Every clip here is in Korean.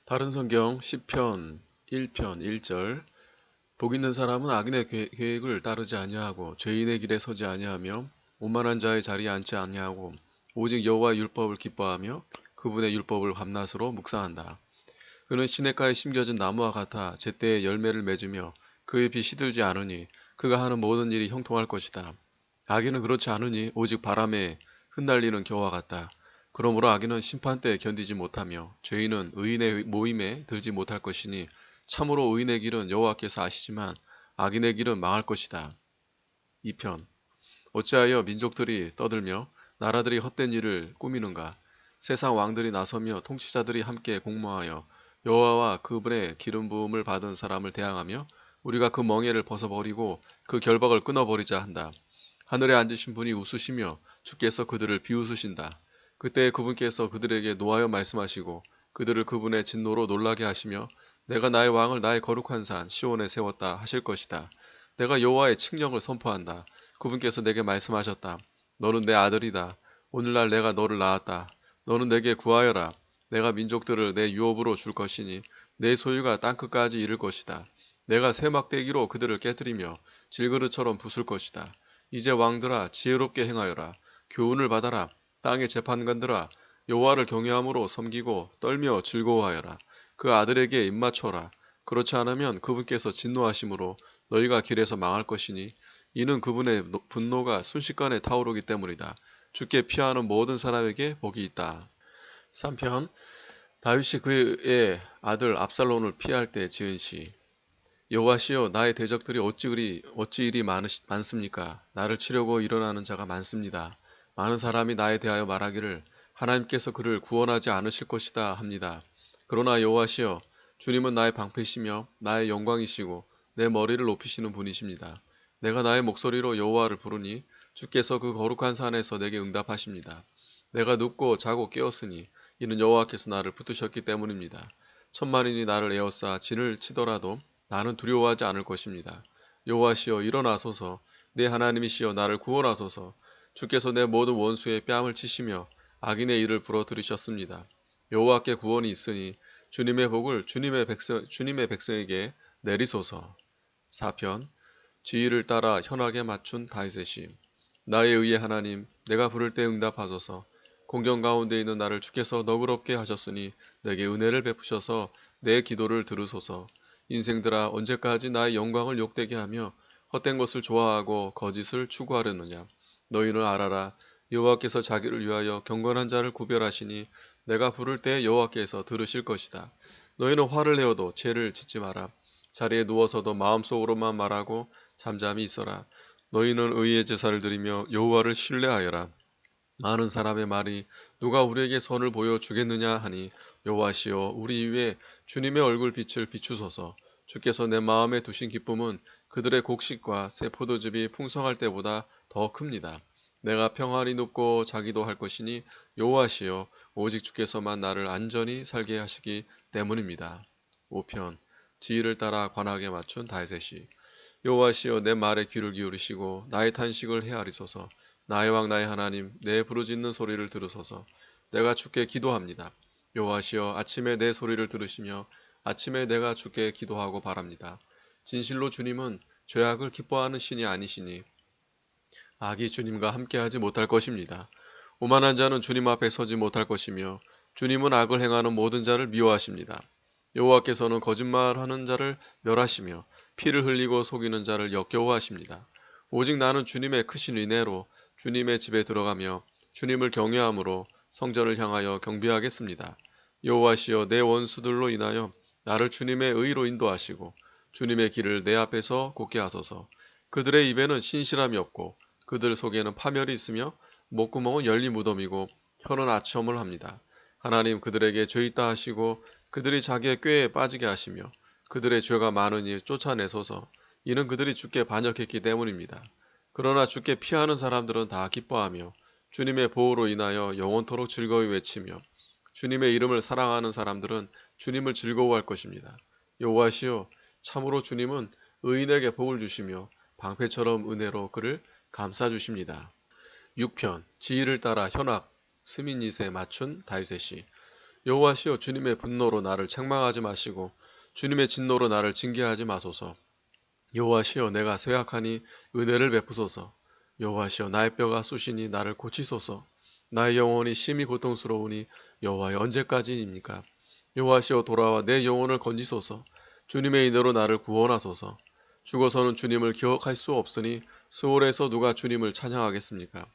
다른 성경 시편 1편 1절. 복 있는 사람은 악인의 계획을 따르지 아니하고 죄인의 길에 서지 아니하며 오만한 자의 자리에 앉지 아니하고 오직 여호와의 율법을 기뻐하며 그분의 율법을 밤낮으로 묵상한다. 그는 시냇가에 심겨진 나무와 같아 제때에 열매를 맺으며 그의 빛이 시들지 않으니 그가 하는 모든 일이 형통할 것이다. 악인은 그렇지 않으니 오직 바람에 흩날리는 겨와 같다. 그러므로 악인은 심판때에 견디지 못하며 죄인은 의인의 모임에 들지 못할 것이니 참으로 의인의 길은 여호와께서 아시지만 악인의 길은 망할 것이다. 2편. 어찌하여 민족들이 떠들며 나라들이 헛된 일을 꾸미는가. 세상 왕들이 나서며 통치자들이 함께 공모하여 여호와와 그분의 기름 부음을 받은 사람을 대항하며 우리가 그 멍에를 벗어버리고 그 결박을 끊어버리자 한다. 하늘에 앉으신 분이 웃으시며 주께서 그들을 비웃으신다. 그때 그분께서 그들에게 노하여 말씀하시고 그들을 그분의 진노로 놀라게 하시며 내가 나의 왕을 나의 거룩한 산 시온에 세웠다 하실 것이다. 내가 여호와의 칙령을 선포한다. 그분께서 내게 말씀하셨다. 너는 내 아들이다. 오늘날 내가 너를 낳았다. 너는 내게 구하여라. 내가 민족들을 내 유업으로 줄 것이니 내 소유가 땅끝까지 이를 것이다. 내가 새 막대기로 그들을 깨뜨리며 질그릇처럼 부술 것이다. 이제 왕들아 지혜롭게 행하여라. 교훈을 받아라. 땅의 재판관들아 여호와를 경외함으로 섬기고 떨며 즐거워하여라. 그 아들에게 입맞춰라. 그렇지 않으면 그분께서 진노하심으로 너희가 길에서 망할 것이니 이는 그분의 분노가 순식간에 타오르기 때문이다. 주께 피하는 모든 사람에게 복이 있다. 3편. 다윗이 그의 아들 압살롬을 피할 때 지은 시. 여호와시여 나의 대적들이 어찌 일이 많습니까? 나를 치려고 일어나는 자가 많습니다. 많은 사람이 나에 대하여 말하기를 하나님께서 그를 구원하지 않으실 것이다 합니다. 그러나 여호와시여 주님은 나의 방패시며 나의 영광이시고 내 머리를 높이시는 분이십니다. 내가 나의 목소리로 여호와를 부르니 주께서 그 거룩한 산에서 내게 응답하십니다. 내가 눕고 자고 깨었으니 이는 여호와께서 나를 붙드셨기 때문입니다. 천만인이 나를 에워싸 진을 치더라도 나는 두려워하지 않을 것입니다. 여호와시여 일어나소서. 내 하나님이시여 나를 구원하소서. 주께서 내 모든 원수의 뺨을 치시며 악인의 일을 부러뜨리셨습니다. 여호와께 구원이 있으니 주님의 복을 주님의 백성에게 내리소서. 4편. 지위를 따라 현악에 맞춘 다윗의 시. 나의 의의 하나님, 내가 부를 때 응답하소서. 공경 가운데 있는 나를 주께서 너그럽게 하셨으니 내게 은혜를 베푸셔서 내 기도를 들으소서. 인생들아 언제까지 나의 영광을 욕되게 하며 헛된 것을 좋아하고 거짓을 추구하려느냐. 너희는 알아라. 여호와께서 자기를 위하여 경건한 자를 구별하시니 내가 부를 때 여호와께서 들으실 것이다. 너희는 화를 내어도 죄를 짓지 마라. 자리에 누워서도 마음속으로만 말하고 잠잠히 있어라. 너희는 의의 제사를 드리며 여호와를 신뢰하여라. 많은 사람의 말이 누가 우리에게 선을 보여주겠느냐 하니 여호와시여 우리 위에 주님의 얼굴 빛을 비추소서. 주께서 내 마음에 두신 기쁨은 그들의 곡식과 새 포도즙이 풍성할 때보다 더 큽니다. 내가 평안히 눕고 자기도 할 것이니 여호와시여 오직 주께서만 나를 안전히 살게 하시기 때문입니다. 5편. 지위를 따라 관하게 맞춘 다윗의 시. 여호와시여 내 말에 귀를 기울이시고 나의 탄식을 헤아리소서. 나의 왕 나의 하나님 내 부르짖는 소리를 들으소서. 내가 주께 기도합니다. 여호와시여 아침에 내 소리를 들으시며 아침에 내가 주께 기도하고 바랍니다. 진실로 주님은 죄악을 기뻐하는 신이 아니시니 악이 주님과 함께하지 못할 것입니다. 오만한 자는 주님 앞에 서지 못할 것이며 주님은 악을 행하는 모든 자를 미워하십니다. 여호와께서는 거짓말하는 자를 멸하시며 피를 흘리고 속이는 자를 역겨워하십니다. 오직 나는 주님의 크신 은혜로 주님의 집에 들어가며 주님을 경외함으로 성전을 향하여 경배하겠습니다. 여호와시여 내 원수들로 인하여 나를 주님의 의로 인도하시고 주님의 길을 내 앞에서 곧게 하소서. 그들의 입에는 신실함이 없고 그들 속에는 파멸이 있으며 목구멍은 열린 무덤이고 혀는 아첨을 합니다. 하나님 그들에게 죄 있다 하시고 그들이 자기의 꾀에 빠지게 하시며 그들의 죄가 많으니 쫓아내소서. 이는 그들이 주께 반역했기 때문입니다. 그러나 주께 피하는 사람들은 다 기뻐하며 주님의 보호로 인하여 영원토록 즐거이 외치며 주님의 이름을 사랑하는 사람들은 주님을 즐거워할 것입니다. 여호와시여 참으로 주님은 의인에게 복을 주시며 방패처럼 은혜로 그를 감싸주십니다. 6편. 지위를 따라 현악 스밋잇에 맞춘 다윗의 시. 여호와시여 주님의 분노로 나를 책망하지 마시고 주님의 진노로 나를 징계하지 마소서. 여호와시여 내가 쇠약하니 은혜를 베푸소서. 여호와시여 나의 뼈가 쑤시니 나를 고치소서. 나의 영혼이 심히 고통스러우니 여호와여 언제까지입니까? 여호와시여 돌아와 내 영혼을 건지소서. 주님의 인으로 나를 구원하소서. 죽어서는 주님을 기억할 수 없으니 수월에서 누가 주님을 찬양하겠습니까?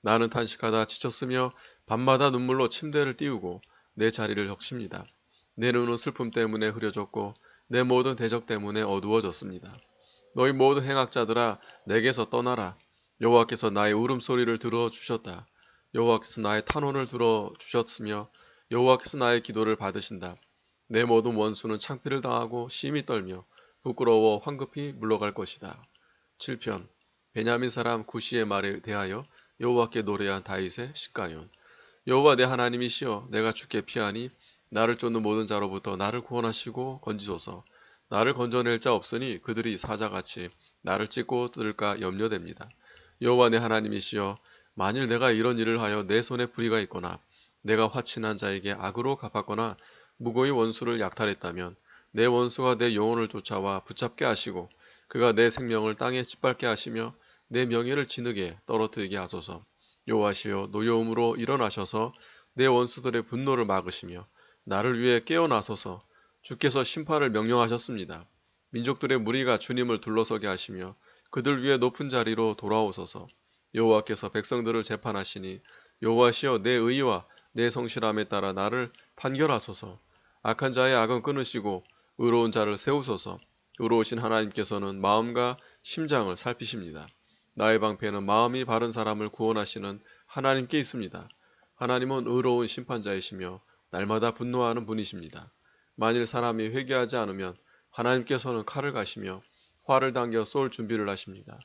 나는 탄식하다 지쳤으며 밤마다 눈물로 침대를 띄우고 내 자리를 적십니다. 내 눈은 슬픔 때문에 흐려졌고 내 모든 대적 때문에 어두워졌습니다. 너희 모든 행악자들아 내게서 떠나라. 여호와께서 나의 울음소리를 들어주셨다. 여호와께서 나의 탄원을 들어주셨으며 여호와께서 나의 기도를 받으신다. 내 모든 원수는 창피를 당하고 심히 떨며 부끄러워 황급히 물러갈 것이다. 7편 베냐민 사람 구시의 말에 대하여 여호와께 노래한 다윗의 시가연. 여호와 내 하나님이시여 내가 주께 피하니 나를 쫓는 모든 자로부터 나를 구원하시고 건지소서. 나를 건져낼 자 없으니 그들이 사자같이 나를 찢고 뜯을까 염려됩니다. 여호와 내 하나님이시여 만일 내가 이런 일을 하여 내 손에 불의가 있거나 내가 화친한 자에게 악으로 갚았거나 무고히 원수를 약탈했다면 내 원수가 내 영혼을 쫓아와 붙잡게 하시고 그가 내 생명을 땅에 짓밟게 하시며 내 명예를 진흙에 떨어뜨리게 하소서. 여호와시여 노여움으로 일어나셔서 내 원수들의 분노를 막으시며 나를 위해 깨어나소서. 주께서 심판을 명령하셨습니다. 민족들의 무리가 주님을 둘러서게 하시며 그들 위에 높은 자리로 돌아오소서. 여호와께서 백성들을 재판하시니 여호와시여 내 의와 내 성실함에 따라 나를 판결하소서. 악한 자의 악은 끊으시고 의로운 자를 세우소서. 의로우신 하나님께서는 마음과 심장을 살피십니다. 나의 방패는 마음이 바른 사람을 구원하시는 하나님께 있습니다. 하나님은 의로운 심판자이시며 날마다 분노하는 분이십니다. 만일 사람이 회개하지 않으면 하나님께서는 칼을 가시며 활을 당겨 쏠 준비를 하십니다.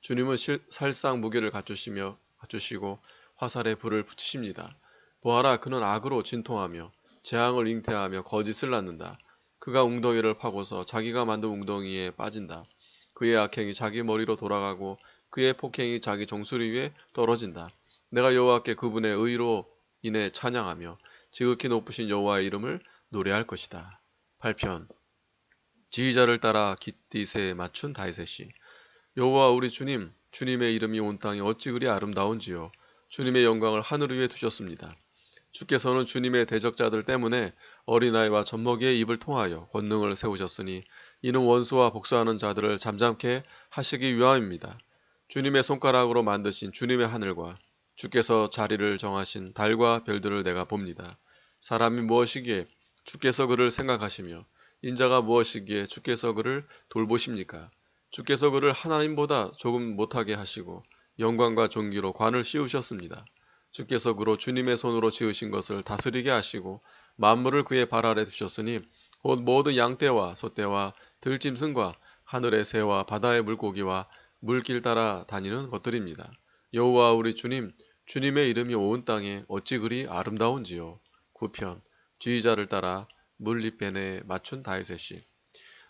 주님은 살상 무게를 갖추시고 화살에 불을 붙이십니다. 보아라 그는 악으로 진통하며 재앙을 잉태하며 거짓을 낳는다. 그가 웅덩이를 파고서 자기가 만든 웅덩이에 빠진다. 그의 악행이 자기 머리로 돌아가고 그의 폭행이 자기 정수리 위에 떨어진다. 내가 여호와께 그분의 의로 인해 찬양하며 지극히 높으신 여호와의 이름을 노래할 것이다. 8편 지휘자를 따라 깃딧에 맞춘 다윗의 시. 여호와 우리 주님, 주님의 이름이 온 땅에 어찌 그리 아름다운지요. 주님의 영광을 하늘 위에 두셨습니다. 주께서는 주님의 대적자들 때문에 어린아이와 젖먹이의 입을 통하여 권능을 세우셨으니 이는 원수와 복수하는 자들을 잠잠케 하시기 위함입니다. 주님의 손가락으로 만드신 주님의 하늘과 주께서 자리를 정하신 달과 별들을 내가 봅니다. 사람이 무엇이기에 주께서 그를 생각하시며 인자가 무엇이기에 주께서 그를 돌보십니까? 주께서 그를 하나님보다 조금 못하게 하시고 영광과 존귀로 관을 씌우셨습니다. 주께서 그로 주님의 손으로 지으신 것을 다스리게 하시고 만물을 그의 발 아래 두셨으니 곧 모든 양떼와 소떼와 들짐승과 하늘의 새와 바다의 물고기와 물길 따라 다니는 것들입니다. 여호와 우리 주님, 주님의 이름이 온 땅에 어찌 그리 아름다운지요. 9편 지휘자를 따라 물리변에 맞춘 다윗의 시.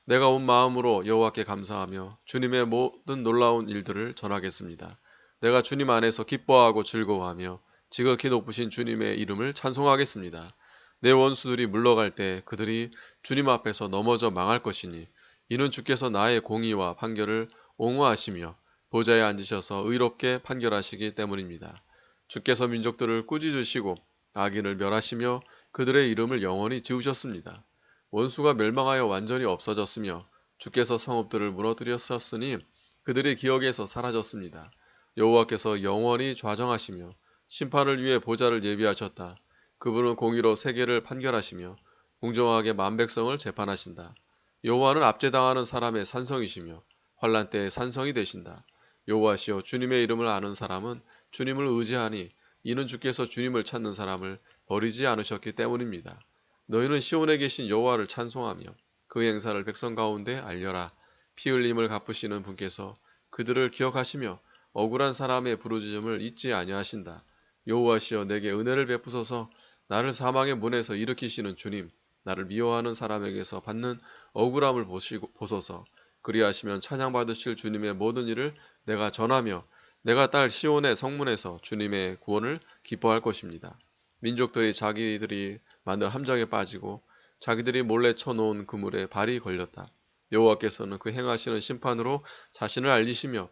내가 온 마음으로 여호와께 감사하며 주님의 모든 놀라운 일들을 전하겠습니다. 내가 주님 안에서 기뻐하고 즐거워하며 지극히 높으신 주님의 이름을 찬송하겠습니다. 내 원수들이 물러갈 때 그들이 주님 앞에서 넘어져 망할 것이니 이는 주께서 나의 공의와 판결을 옹호하시며 보좌에 앉으셔서 의롭게 판결하시기 때문입니다. 주께서 민족들을 꾸짖으시고 악인을 멸하시며 그들의 이름을 영원히 지우셨습니다. 원수가 멸망하여 완전히 없어졌으며 주께서 성읍들을 무너뜨렸었으니 그들이 기억에서 사라졌습니다. 여호와께서 영원히 좌정하시며 심판을 위해 보좌를 예비하셨다. 그분은 공의로 세계를 판결하시며 공정하게 만백성을 재판하신다. 여호와는 압제당하는 사람의 산성이시며 환난 때의 산성이 되신다. 여호와시여 주님의 이름을 아는 사람은 주님을 의지하니 이는 주께서 주님을 찾는 사람을 버리지 않으셨기 때문입니다. 너희는 시온에 계신 여호와를 찬송하며 그 행사를 백성 가운데 알려라. 피 흘림을 갚으시는 분께서 그들을 기억하시며 억울한 사람의 부르짖음을 잊지 아니하신다. 여호와시여 내게 은혜를 베푸소서. 나를 사망의 문에서 일으키시는 주님, 나를 미워하는 사람에게서 받는 억울함을 보소서. 그리하시면 찬양받으실 주님의 모든 일을 내가 전하며 내가 딸 시온의 성문에서 주님의 구원을 기뻐할 것입니다. 민족들이 자기들이 만든 함정에 빠지고 자기들이 몰래 쳐놓은 그물에 발이 걸렸다. 여호와께서는 그 행하시는 심판으로 자신을 알리시며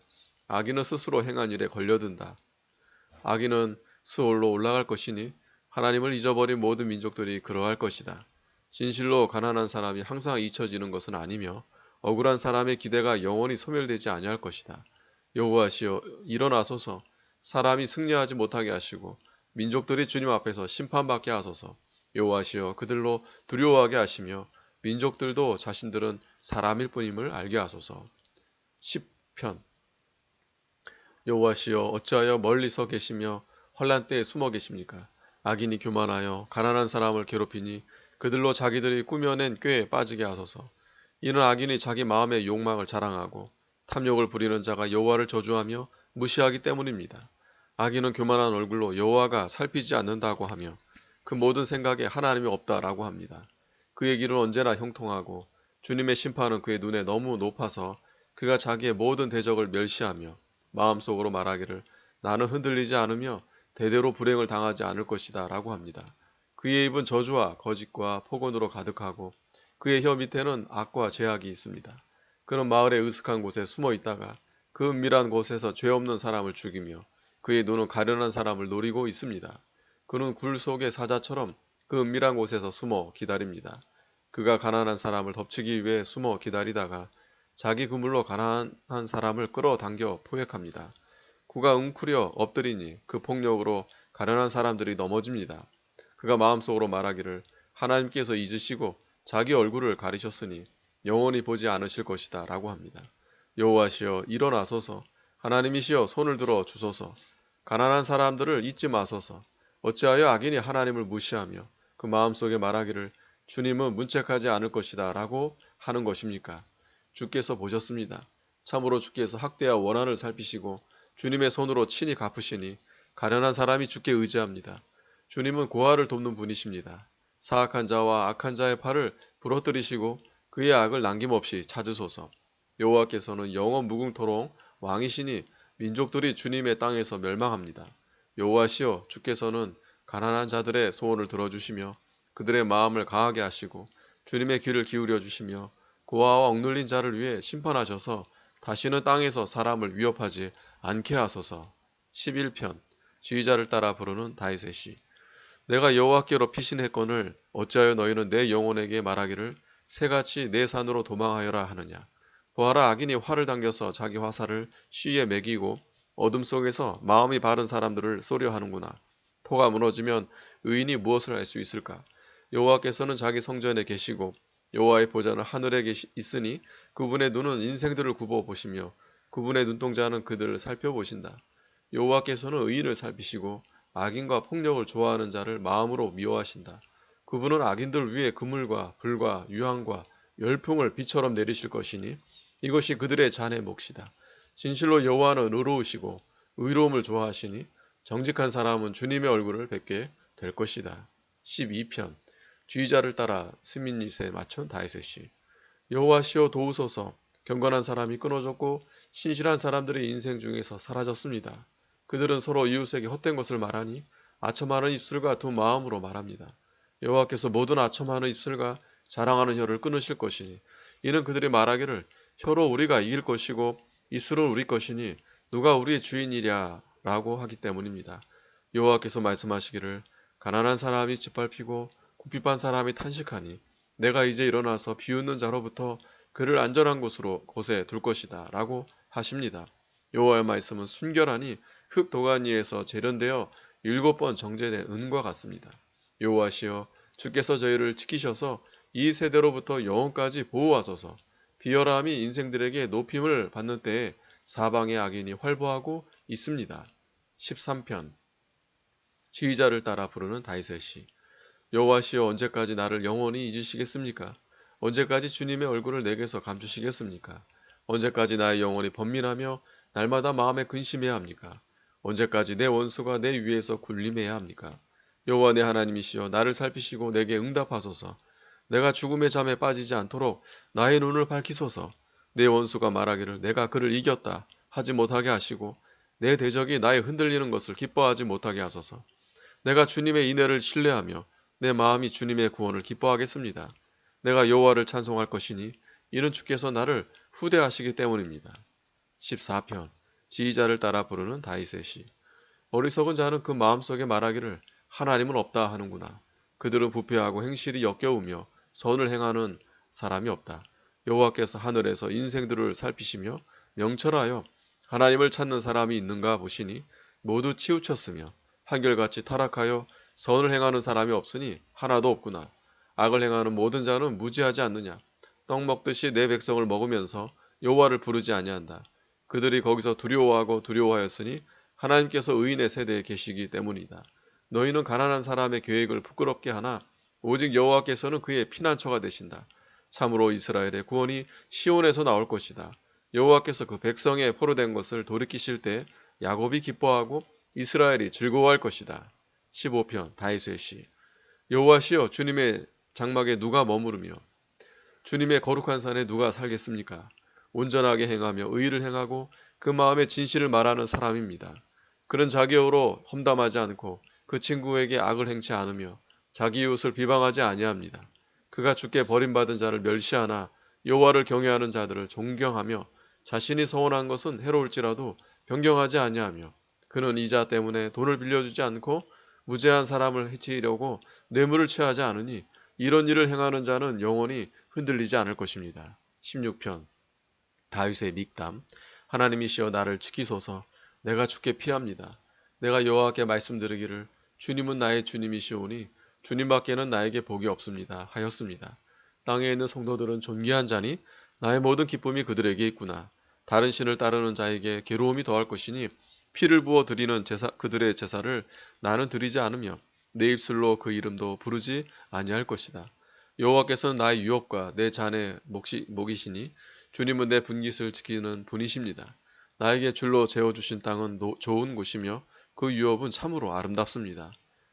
악인은 스스로 행한 일에 걸려든다. 악인은 스올로 올라갈 것이니 하나님을 잊어버린 모든 민족들이 그러할 것이다. 진실로 가난한 사람이 항상 잊혀지는 것은 아니며 억울한 사람의 기대가 영원히 소멸되지 아니할 것이다. 여호와시여 일어나소서. 사람이 승리하지 못하게 하시고 민족들이 주님 앞에서 심판받게 하소서. 여호와시여 그들로 두려워하게 하시며 민족들도 자신들은 사람일 뿐임을 알게 하소서. 10편. 여호와시여 어찌하여 멀리서 계시며 환난 때에 숨어 계십니까? 악인이 교만하여 가난한 사람을 괴롭히니 그들로 자기들이 꾸며낸 꾀에 빠지게 하소서. 이는 악인이 자기 마음의 욕망을 자랑하고 탐욕을 부리는 자가 여호와를 저주하며 무시하기 때문입니다. 악인은 교만한 얼굴로 여호와가 살피지 않는다고 하며 그 모든 생각에 하나님이 없다라고 합니다. 그의 길은 언제나 형통하고 주님의 심판은 그의 눈에 너무 높아서 그가 자기의 모든 대적을 멸시하며 마음속으로 말하기를 나는 흔들리지 않으며 대대로 불행을 당하지 않을 것이다 라고 합니다. 그의 입은 저주와 거짓과 폭언으로 가득하고 그의 혀 밑에는 악과 죄악이 있습니다. 그는 마을의 으슥한 곳에 숨어 있다가 그 은밀한 곳에서 죄 없는 사람을 죽이며 그의 눈은 가련한 사람을 노리고 있습니다. 그는 굴 속의 사자처럼 그 은밀한 곳에서 숨어 기다립니다. 그가 가난한 사람을 덮치기 위해 숨어 기다리다가 자기 그물로 가난한 사람을 끌어당겨 포획합니다. 그가 웅크려 엎드리니 그 폭력으로 가련한 사람들이 넘어집니다. 그가 마음속으로 말하기를 하나님께서 잊으시고 자기 얼굴을 가리셨으니 영원히 보지 않으실 것이다 라고 합니다. 여호와시여 일어나소서. 하나님이시여 손을 들어 주소서. 가난한 사람들을 잊지 마소서. 어찌하여 악인이 하나님을 무시하며 그 마음속에 말하기를 주님은 문책하지 않을 것이다 라고 하는 것입니까? 주께서 보셨습니다. 참으로 주께서 학대와 원한을 살피시고 주님의 손으로 친히 갚으시니 가련한 사람이 주께 의지합니다. 주님은 고아를 돕는 분이십니다. 사악한 자와 악한 자의 팔을 부러뜨리시고 그의 악을 남김없이 찾으소서. 여호와께서는 영원 무궁토록 왕이시니 민족들이 주님의 땅에서 멸망합니다. 여호와시여 주께서는 가난한 자들의 소원을 들어주시며 그들의 마음을 강하게 하시고 주님의 귀를 기울여 주시며 고아와 억눌린 자를 위해 심판하셔서 다시는 땅에서 사람을 위협하지 않게 하소서. 11편. 지휘자를 따라 부르는 다윗의 시. 내가 여호와께로 피신했거늘 어찌하여 너희는 내 영혼에게 말하기를 새같이 내 산으로 도망하여라 하느냐. 보아라 악인이 활을 당겨서 자기 화살을 시위에 매기고 어둠 속에서 마음이 바른 사람들을 쏘려 하는구나. 토가 무너지면 의인이 무엇을 할 수 있을까? 여호와께서는 자기 성전에 계시고 여호와의 보좌는 하늘에 있으니 그분의 눈은 인생들을 굽어 보시며 그분의 눈동자는 그들을 살펴보신다. 여호와께서는 의인을 살피시고 악인과 폭력을 좋아하는 자를 마음으로 미워하신다. 그분은 악인들 위에 그물과 불과 유황과 열풍을 비처럼 내리실 것이니 이것이 그들의 잔의 몫이다. 진실로 여호와는 의로우시고 의로움을 좋아하시니 정직한 사람은 주님의 얼굴을 뵙게 될 것이다. 12편. 지휘자를 따라 스밋닛에 맞춘 다윗의 시. 여호와시여 도우소서. 경건한 사람이 끊어졌고 신실한 사람들의 인생 중에서 사라졌습니다. 그들은 서로 이웃에게 헛된 것을 말하니 아첨하는 입술과 두 마음으로 말합니다. 여호와께서 모든 아첨하는 입술과 자랑하는 혀를 끊으실 것이니 이는 그들이 말하기를 혀로 우리가 이길 것이고 입술은 우리 것이니 누가 우리의 주인이랴 라고 하기 때문입니다. 여호와께서 말씀하시기를 가난한 사람이 짓밟히고 궁핍한 사람이 탄식하니 내가 이제 일어나서 비웃는 자로부터 그를 안전한 곳에 둘 것이다 라고 하십니다. 여호와의 말씀은 순결하니 흙 도가니에서 재련되어 7번 정제된 은과 같습니다. 여호와시여 주께서 저희를 지키셔서 이 세대로부터 영원까지 보호하소서. 비열함이 인생들에게 높임을 받는 때에 사방의 악인이 활보하고 있습니다. 13편. 지휘자를 따라 부르는 다윗의 시. 여호와시여 언제까지 나를 영원히 잊으시겠습니까? 언제까지 주님의 얼굴을 내게서 감추시겠습니까? 언제까지 나의 영혼이 번민하며 날마다 마음에 근심해야 합니까? 언제까지 내 원수가 내 위에서 군림해야 합니까? 여호와 내 하나님이시여 나를 살피시고 내게 응답하소서. 내가 죽음의 잠에 빠지지 않도록 나의 눈을 밝히소서. 내 원수가 말하기를 내가 그를 이겼다 하지 못하게 하시고 내 대적이 나의 흔들리는 것을 기뻐하지 못하게 하소서. 내가 주님의 인애를 신뢰하며 내 마음이 주님의 구원을 기뻐하겠습니다. 내가 여호와를 찬송할 것이니 이는 주께서 나를 후대하시기 때문입니다. 14편 지휘자를 따라 부르는 다윗의 시. 어리석은 자는 그 마음속에 말하기를 하나님은 없다 하는구나. 그들은 부패하고 행실이 역겨우며 선을 행하는 사람이 없다. 여호와께서 하늘에서 인생들을 살피시며 명철하여 하나님을 찾는 사람이 있는가 보시니 모두 치우쳤으며 한결같이 타락하여 선을 행하는 사람이 없으니 하나도 없구나. 악을 행하는 모든 자는 무지하지 않느냐. 떡 먹듯이 내 백성을 먹으면서 여호와를 부르지 아니한다. 그들이 거기서 두려워하고 두려워하였으니 하나님께서 의인의 세대에 계시기 때문이다. 너희는 가난한 사람의 계획을 부끄럽게 하나 오직 여호와께서는 그의 피난처가 되신다. 참으로 이스라엘의 구원이 시온에서 나올 것이다. 여호와께서 그 백성의 포로된 것을 돌이키실 때 야곱이 기뻐하고 이스라엘이 즐거워할 것이다. 15편 다윗의 시. 여호와시여 주님의 장막에 누가 머무르며 주님의 거룩한 산에 누가 살겠습니까? 온전하게 행하며 의를 행하고 그 마음의 진실을 말하는 사람입니다. 그는 자기 의로 험담하지 않고 그 친구에게 악을 행치 않으며 자기 이웃을 비방하지 아니합니다. 그가 주께 버림받은 자를 멸시하나 여호와를 경외하는 자들을 존경하며 자신이 서원한 것은 해로울지라도 변경하지 아니하며 그는 이자 때문에 돈을 빌려주지 않고 무죄한 사람을 해치려고 뇌물을 취하지 않으니 이런 일을 행하는 자는 영원히 흔들리지 않을 것입니다. 16편 다윗의 믹담. 하나님이시여 나를 지키소서. 내가 주께 피합니다. 내가 여호와께 말씀드리기를 주님은 나의 주님이시오니 주님밖에는 나에게 복이 없습니다 하였습니다. 땅에 있는 성도들은 존귀한 자니 나의 모든 기쁨이 그들에게 있구나. 다른 신을 따르는 자에게 괴로움이 더할 것이니 피를 부어 드리는 그들의 제사를 나는 드리지 않으며 내 입술로 그 이름도 부르지 아니할 것이다. 여호와께서는 나의 유업과 내 잔의 목이시니 주님은 내 분깃을 지키는 분이십니다. 나에게 줄로 재어주신 땅은 좋은 곳이며 그 유업은 참으로 아름답습니다.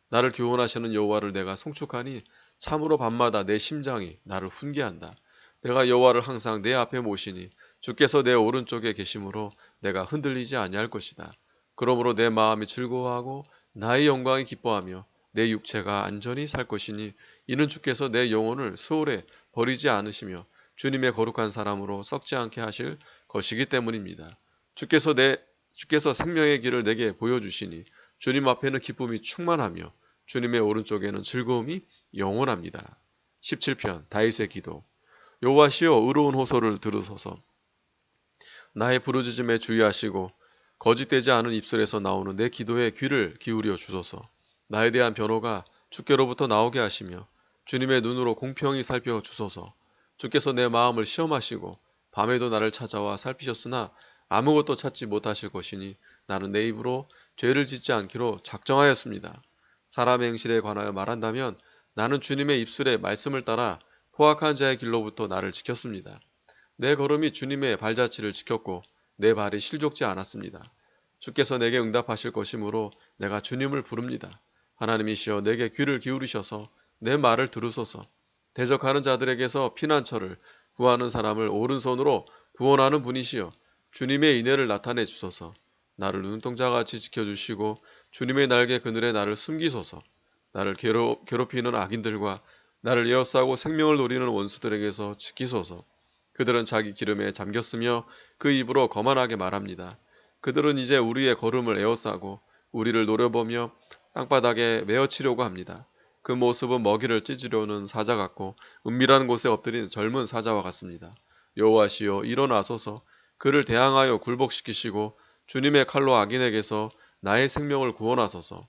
나를 교훈하시는 여호와를 내가 송축하니 참으로 밤마다 내 심장이 나를 훈계한다. 내가 여호와를 항상 내 앞에 모시니 주께서 내 오른쪽에 계심으로 내가 흔들리지 아니할 것이다. 그러므로 내 마음이 즐거워하고 나의 영광이 기뻐하며 내 육체가 안전히 살 것이니 이는 주께서 내 영혼을 수월에 버리지 않으시며 주님의 거룩한 사람으로 썩지 않게 하실 것이기 때문입니다. 주께서 생명의 길을 내게 보여주시니 주님 앞에는 기쁨이 충만하며 주님의 오른쪽에는 즐거움이 영원합니다. 17편 다윗의 기도. 여호와시여 의로운 호소를 들으소서. 나의 부르짖음에 주의하시고 거짓되지 않은 입술에서 나오는 내 기도에 귀를 기울여 주소서. 나에 대한 변호가 주께로부터 나오게 하시며 주님의 눈으로 공평히 살펴 주소서. 주께서 내 마음을 시험하시고 밤에도 나를 찾아와 살피셨으나 아무것도 찾지 못하실 것이니 나는 내 입으로 죄를 짓지 않기로 작정하였습니다. 사람의 행실에 관하여 말한다면 나는 주님의 입술의 말씀을 따라 포악한 자의 길로부터 나를 지켰습니다. 내 걸음이 주님의 발자취를 지켰고 내 발이 실족지 않았습니다. 주께서 내게 응답하실 것이므로 내가 주님을 부릅니다. 하나님이시여 내게 귀를 기울이셔서 내 말을 들으소서. 대적하는 자들에게서 피난처를 구하는 사람을 오른손으로 구원하는 분이시여 주님의 인애를 나타내 주소서. 나를 눈동자같이 지켜주시고 주님의 날개 그늘에 나를 숨기소서. 나를 괴롭히는 악인들과 나를 에워싸고 생명을 노리는 원수들에게서 지키소서. 그들은 자기 기름에 잠겼으며 그 입으로 거만하게 말합니다. 그들은 이제 우리의 걸음을 에워싸고 우리를 노려보며 땅바닥에 메어치려고 합니다. 그 모습은 먹이를 찢으려는 사자 같고 은밀한 곳에 엎드린 젊은 사자와 같습니다. 여호와시여 일어나소서. 그를 대항하여 굴복시키시고 주님의 칼로 악인에게서 나의 생명을 구원하소서.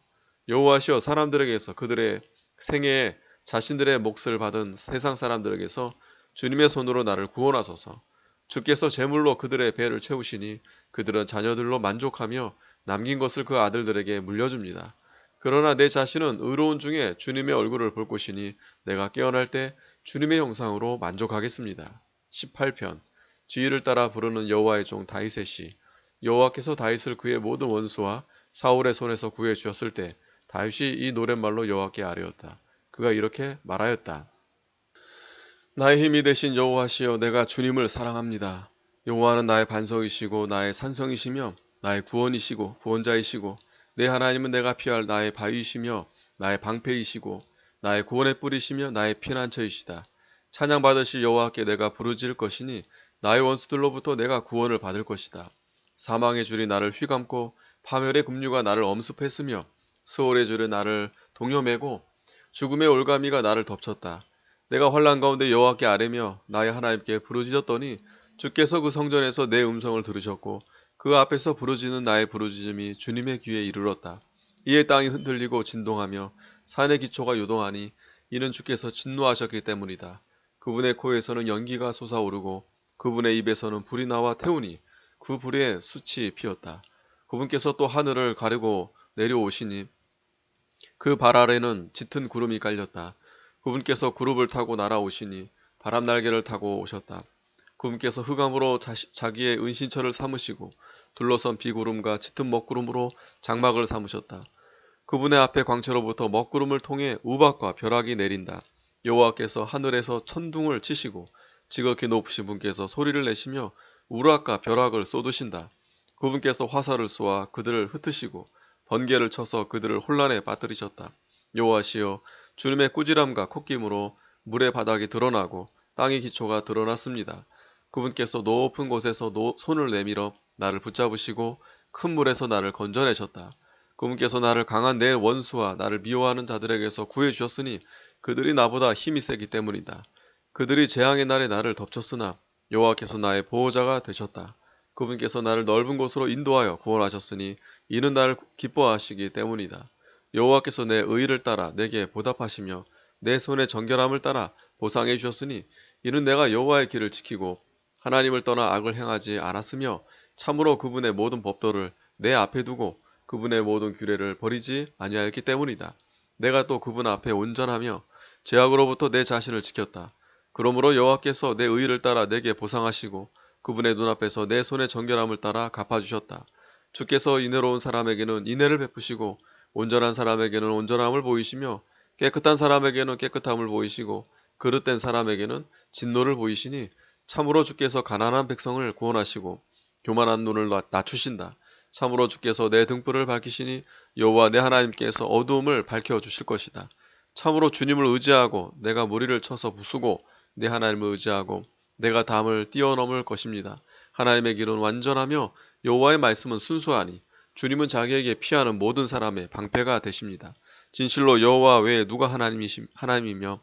여호와시여 사람들에게서 그들의 생애에 자신들의 몫을 받은 세상 사람들에게서 주님의 손으로 나를 구원하소서. 주께서 제물로 그들의 배를 채우시니 그들은 자녀들로 만족하며 남긴 것을 그 아들들에게 물려줍니다. 그러나 내 자신은 의로운 중에 주님의 얼굴을 볼 것이니 내가 깨어날 때 주님의 형상으로 만족하겠습니다. 18편 지휘를 따라 부르는 여호와의 종 다윗의 시. 여호와께서 다윗을 그의 모든 원수와 사울의 손에서 구해 주셨을 때 다윗이 이 노랫말로 여호와께 아뢰었다. 그가 이렇게 말하였다. 나의 힘이 되신 여호와시여 내가 주님을 사랑합니다. 여호와는 나의 반석이시고 나의 산성이시며 나의 구원이시고 구원자이시고 내 하나님은 내가 피할 나의 바위이시며 나의 방패이시고 나의 구원의 뿌리시며 나의 피난처이시다. 찬양받으실 여호와께 내가 부르짖을 것이니 나의 원수들로부터 내가 구원을 받을 것이다. 사망의 줄이 나를 휘감고 파멸의 급류가 나를 엄습했으며 수월의 줄이 나를 동요매고 죽음의 올가미가 나를 덮쳤다. 내가 환난 가운데 여호와께 아뢰며 나의 하나님께 부르짖었더니 주께서 그 성전에서 내 음성을 들으셨고 그 앞에서 부르짖는 나의 부르짖음이 주님의 귀에 이르렀다. 이에 땅이 흔들리고 진동하며 산의 기초가 요동하니 이는 주께서 진노하셨기 때문이다. 그분의 코에서는 연기가 솟아오르고 그분의 입에서는 불이 나와 태우니 그 불에 숯이 피었다. 그분께서 또 하늘을 가르고 내려오시니 그 발 아래는 짙은 구름이 깔렸다. 그분께서 구름을 타고 날아오시니 바람 날개를 타고 오셨다. 그분께서 흑암으로 자기의 은신처를 삼으시고 둘러선 비구름과 짙은 먹구름으로 장막을 삼으셨다. 그분의 앞에 광채로부터 먹구름을 통해 우박과 벼락이 내린다. 여호와께서 하늘에서 천둥을 치시고 지극히 높으신 분께서 소리를 내시며 우락과 벼락을 쏟으신다. 그분께서 화살을 쏘아 그들을 흩으시고 번개를 쳐서 그들을 혼란에 빠뜨리셨다. 여호와시여, 주님의 꾸지람과 콧김으로 물의 바닥이 드러나고 땅의 기초가 드러났습니다. 그분께서 높은 곳에서 손을 내밀어 나를 붙잡으시고 큰 물에서 나를 건져내셨다. 그분께서 나를 강한 내 원수와 나를 미워하는 자들에게서 구해주셨으니 그들이 나보다 힘이 세기 때문이다. 그들이 재앙의 날에 나를 덮쳤으나 여호와께서 나의 보호자가 되셨다. 그분께서 나를 넓은 곳으로 인도하여 구원하셨으니 이는 나를 기뻐하시기 때문이다. 여호와께서 내 의를 따라 내게 보답하시며 내 손의 정결함을 따라 보상해 주셨으니 이는 내가 여호와의 길을 지키고 하나님을 떠나 악을 행하지 않았으며 참으로 그분의 모든 법도를 내 앞에 두고 그분의 모든 규례를 버리지 아니하였기 때문이다. 내가 또 그분 앞에 온전하며 죄악으로부터 내 자신을 지켰다. 그러므로 여호와께서 내 의를 따라 내게 보상하시고 그분의 눈앞에서 내 손의 정결함을 따라 갚아주셨다. 주께서 인애로운 사람에게는 인애를 베푸시고 온전한 사람에게는 온전함을 보이시며 깨끗한 사람에게는 깨끗함을 보이시고 그릇된 사람에게는 진노를 보이시니 참으로 주께서 가난한 백성을 구원하시고 교만한 눈을 낮추신다. 참으로 주께서 내 등불을 밝히시니 여호와 내 하나님께서 어두움을 밝혀주실 것이다. 참으로 주님을 의지하고 내가 무리를 쳐서 부수고 내 하나님을 의지하고 내가 담을 뛰어넘을 것입니다. 하나님의 길은 완전하며 여호와의 말씀은 순수하니 주님은 자기에게 피하는 모든 사람의 방패가 되십니다. 진실로 여호와 외에 누가 하나님이며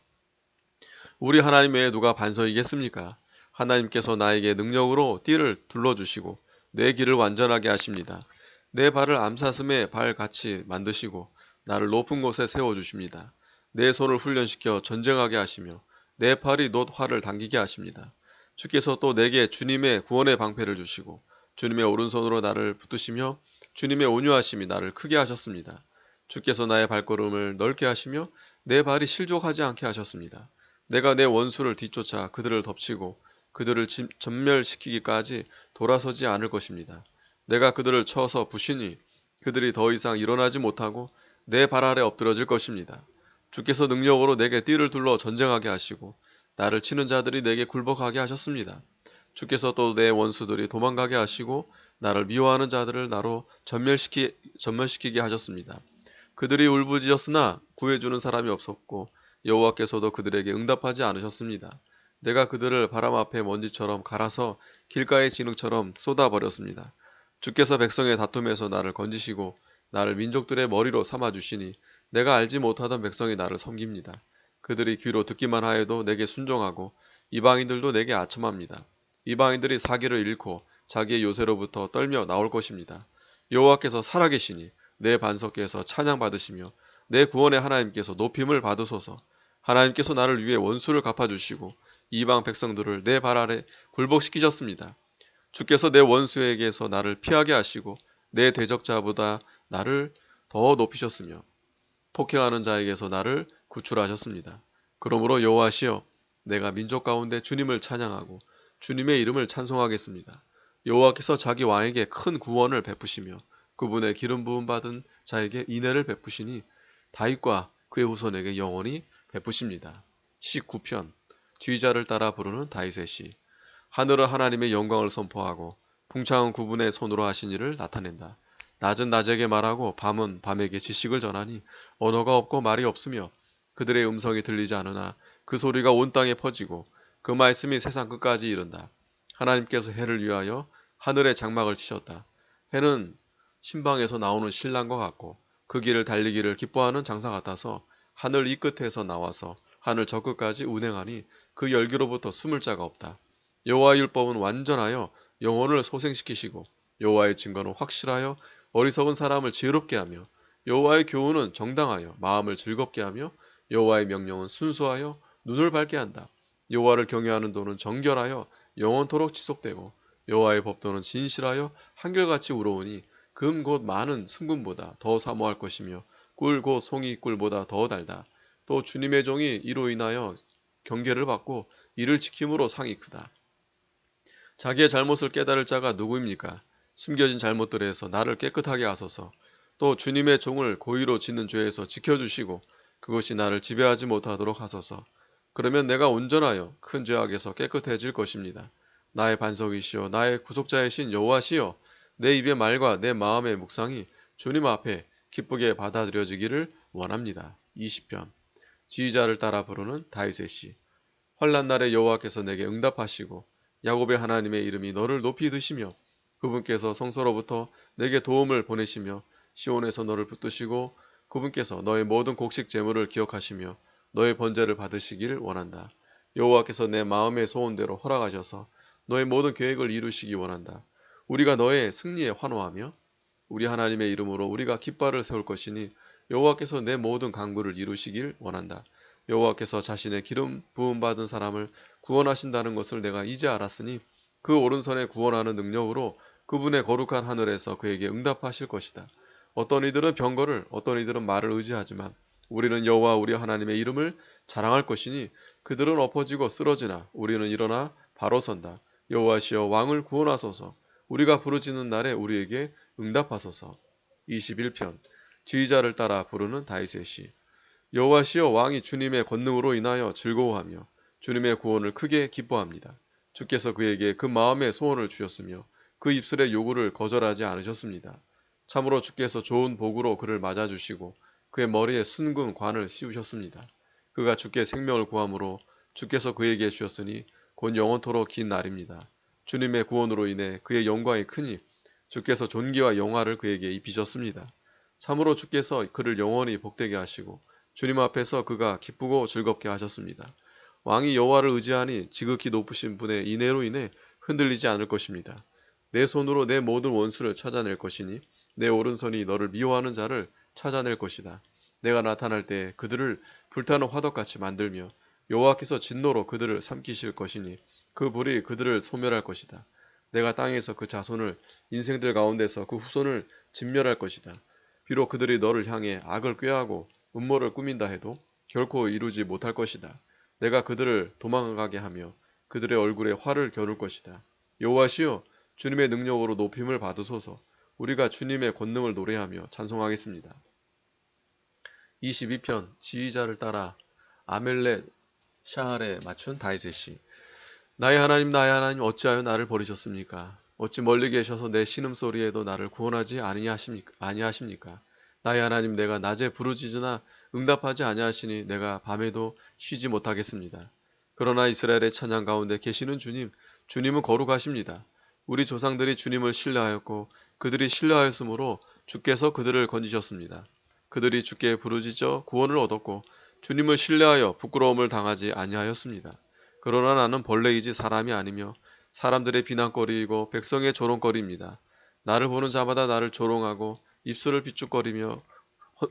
우리 하나님 외에 누가 반석이겠습니까? 하나님께서 나에게 능력으로 띠를 둘러주시고 내 길을 완전하게 하십니다. 내 발을 암사슴의 발같이 만드시고 나를 높은 곳에 세워주십니다. 내 손을 훈련시켜 전쟁하게 하시며 내 팔이 놋 활을 당기게 하십니다. 주께서 또 내게 주님의 구원의 방패를 주시고 주님의 오른손으로 나를 붙드시며 주님의 온유하심이 나를 크게 하셨습니다. 주께서 나의 발걸음을 넓게 하시며 내 발이 실족하지 않게 하셨습니다. 내가 내 원수를 뒤쫓아 그들을 덮치고 그들을 전멸시키기까지 돌아서지 않을 것입니다. 내가 그들을 쳐서 부시니 그들이 더 이상 일어나지 못하고 내 발 아래 엎드러질 것입니다. 주께서 능력으로 내게 띠를 둘러 전쟁하게 하시고 나를 치는 자들이 내게 굴복하게 하셨습니다. 주께서 또 내 원수들이 도망가게 하시고 나를 미워하는 자들을 나로 전멸시키게 하셨습니다. 그들이 울부짖었으나 구해주는 사람이 없었고 여호와께서도 그들에게 응답하지 않으셨습니다. 내가 그들을 바람 앞에 먼지처럼 갈아서 길가의 진흙처럼 쏟아버렸습니다. 주께서 백성의 다툼에서 나를 건지시고 나를 민족들의 머리로 삼아주시니 내가 알지 못하던 백성이 나를 섬깁니다. 그들이 귀로 듣기만 하여도 내게 순종하고 이방인들도 내게 아첨합니다. 이방인들이 사기를 잃고 자기의 요새로부터 떨며 나올 것입니다. 여호와께서 살아계시니 내 반석께서 찬양받으시며 내 구원의 하나님께서 높임을 받으소서. 하나님께서 나를 위해 원수를 갚아주시고 이방 백성들을 내 발 아래 굴복시키셨습니다. 주께서 내 원수에게서 나를 피하게 하시고 내 대적자보다 나를 더 높이셨으며 폭행하는 자에게서 나를 구출하셨습니다. 그러므로 여호와시여, 내가 민족 가운데 주님을 찬양하고 주님의 이름을 찬송하겠습니다. 여호와께서 자기 왕에게 큰 구원을 베푸시며 그분의 기름 부음 받은 자에게 인애를 베푸시니 다윗과 그의 후손에게 영원히 베푸십니다. 19편 뒤자를 따라 부르는 다윗의 시. 하늘은 하나님의 영광을 선포하고 풍창은 그분의 손으로 하신 일을 나타낸다. 낮은 낮에게 말하고 밤은 밤에게 지식을 전하니 언어가 없고 말이 없으며 그들의 음성이 들리지 않으나 그 소리가 온 땅에 퍼지고 그 말씀이 세상 끝까지 이른다. 하나님께서 해를 위하여 하늘에 장막을 치셨다. 해는 신방에서 나오는 신랑과 같고 그 길을 달리기를 기뻐하는 장사 같아서 하늘 이 끝에서 나와서 하늘 저 끝까지 운행하니 그 열기로부터 숨을 자가 없다. 여호와의 율법은 완전하여 영혼을 소생시키시고 여호와의 증거는 확실하여 어리석은 사람을 지혜롭게 하며 여호와의 교훈은 정당하여 마음을 즐겁게 하며 여호와의 명령은 순수하여 눈을 밝게 한다. 여호와를 경외하는 도는 정결하여 영원토록 지속되고 여호와의 법도는 진실하여 한결같이 우러우니 금 곧 많은 승금보다 더 사모할 것이며 꿀 곧 송이 꿀보다 더 달다. 또 주님의 종이 이로 인하여 경계를 받고 이를 지킴으로 상이 크다. 자기의 잘못을 깨달을 자가 누구입니까? 숨겨진 잘못들에서 나를 깨끗하게 하소서. 또 주님의 종을 고의로 짓는 죄에서 지켜주시고 그것이 나를 지배하지 못하도록 하소서. 그러면 내가 온전하여 큰 죄악에서 깨끗해질 것입니다. 나의 반석이시여 나의 구속자이신 여호와시여 내 입의 말과 내 마음의 묵상이 주님 앞에 기쁘게 받아들여지기를 원합니다. 20편 지휘자를 따라 부르는 다윗의 시. 환난 날에 여호와께서 내게 응답하시고 야곱의 하나님의 이름이 너를 높이 드시며 그분께서 성소로부터 내게 도움을 보내시며 시온에서 너를 붙드시고 그분께서 너의 모든 곡식 제물을 기억하시며 너의 번제를 받으시기를 원한다. 여호와께서 내 마음의 소원대로 허락하셔서 너의 모든 계획을 이루시기 원한다. 우리가 너의 승리에 환호하며 우리 하나님의 이름으로 우리가 깃발을 세울 것이니 여호와께서 내 모든 강구를 이루시길 원한다. 여호와께서 자신의 기름 부음 받은 사람을 구원하신다는 것을 내가 이제 알았으니 그 오른손에 구원하는 능력으로 그분의 거룩한 하늘에서 그에게 응답하실 것이다. 어떤 이들은 병거를 어떤 이들은 말을 의지하지만 우리는 여호와 우리 하나님의 이름을 자랑할 것이니 그들은 엎어지고 쓰러지나 우리는 일어나 바로 선다. 여호와시여 왕을 구원하소서. 우리가 부르짖는 날에 우리에게 응답하소서. 21편 지휘자를 따라 부르는 다윗의 시. 여호와시여 왕이 주님의 권능으로 인하여 즐거워하며 주님의 구원을 크게 기뻐합니다. 주께서 그에게 그 마음의 소원을 주셨으며 그 입술의 요구를 거절하지 않으셨습니다. 참으로 주께서 좋은 복으로 그를 맞아주시고 그의 머리에 순금 관을 씌우셨습니다. 그가 주께 생명을 구함으로 주께서 그에게 주셨으니 곧 영원토록 긴 날입니다. 주님의 구원으로 인해 그의 영광이 크니 주께서 존귀와 영화를 그에게 입히셨습니다. 참으로 주께서 그를 영원히 복되게 하시고 주님 앞에서 그가 기쁘고 즐겁게 하셨습니다. 왕이 여호와를 의지하니 지극히 높으신 분의 인애로 인해 흔들리지 않을 것입니다. 내 손으로 내 모든 원수를 찾아낼 것이니 내 오른손이 너를 미워하는 자를 찾아낼 것이다. 내가 나타날 때 그들을 불타는 화덕같이 만들며 여호와께서 진노로 그들을 삼키실 것이니 그 불이 그들을 소멸할 것이다. 내가 땅에서 그 자손을 인생들 가운데서 그 후손을 진멸할 것이다. 비록 그들이 너를 향해 악을 꾀하고 음모를 꾸민다 해도 결코 이루지 못할 것이다. 내가 그들을 도망가게 하며 그들의 얼굴에 화를 겨룰 것이다. 여호와시여 주님의 능력으로 높임을 받으소서. 우리가 주님의 권능을 노래하며 찬송하겠습니다. 22편 지휘자를 따라 아멜렛 샤알에 맞춘 다윗의 시. 나의 하나님 어찌하여 나를 버리셨습니까? 어찌 멀리 계셔서 내 신음소리에도 나를 구원하지 아니하십니까? 나의 하나님 내가 낮에 부르짖으나 응답하지 아니하시니 내가 밤에도 쉬지 못하겠습니다. 그러나 이스라엘의 찬양 가운데 계시는 주님은 거룩하십니다. 우리 조상들이 주님을 신뢰하였고 그들이 신뢰하였으므로 주께서 그들을 건지셨습니다. 그들이 주께 부르짖어 구원을 얻었고 주님을 신뢰하여 부끄러움을 당하지 아니하였습니다. 그러나 나는 벌레이지 사람이 아니며 사람들의 비난거리이고 백성의 조롱거리입니다. 나를 보는 자마다 나를 조롱하고 입술을 비축거리며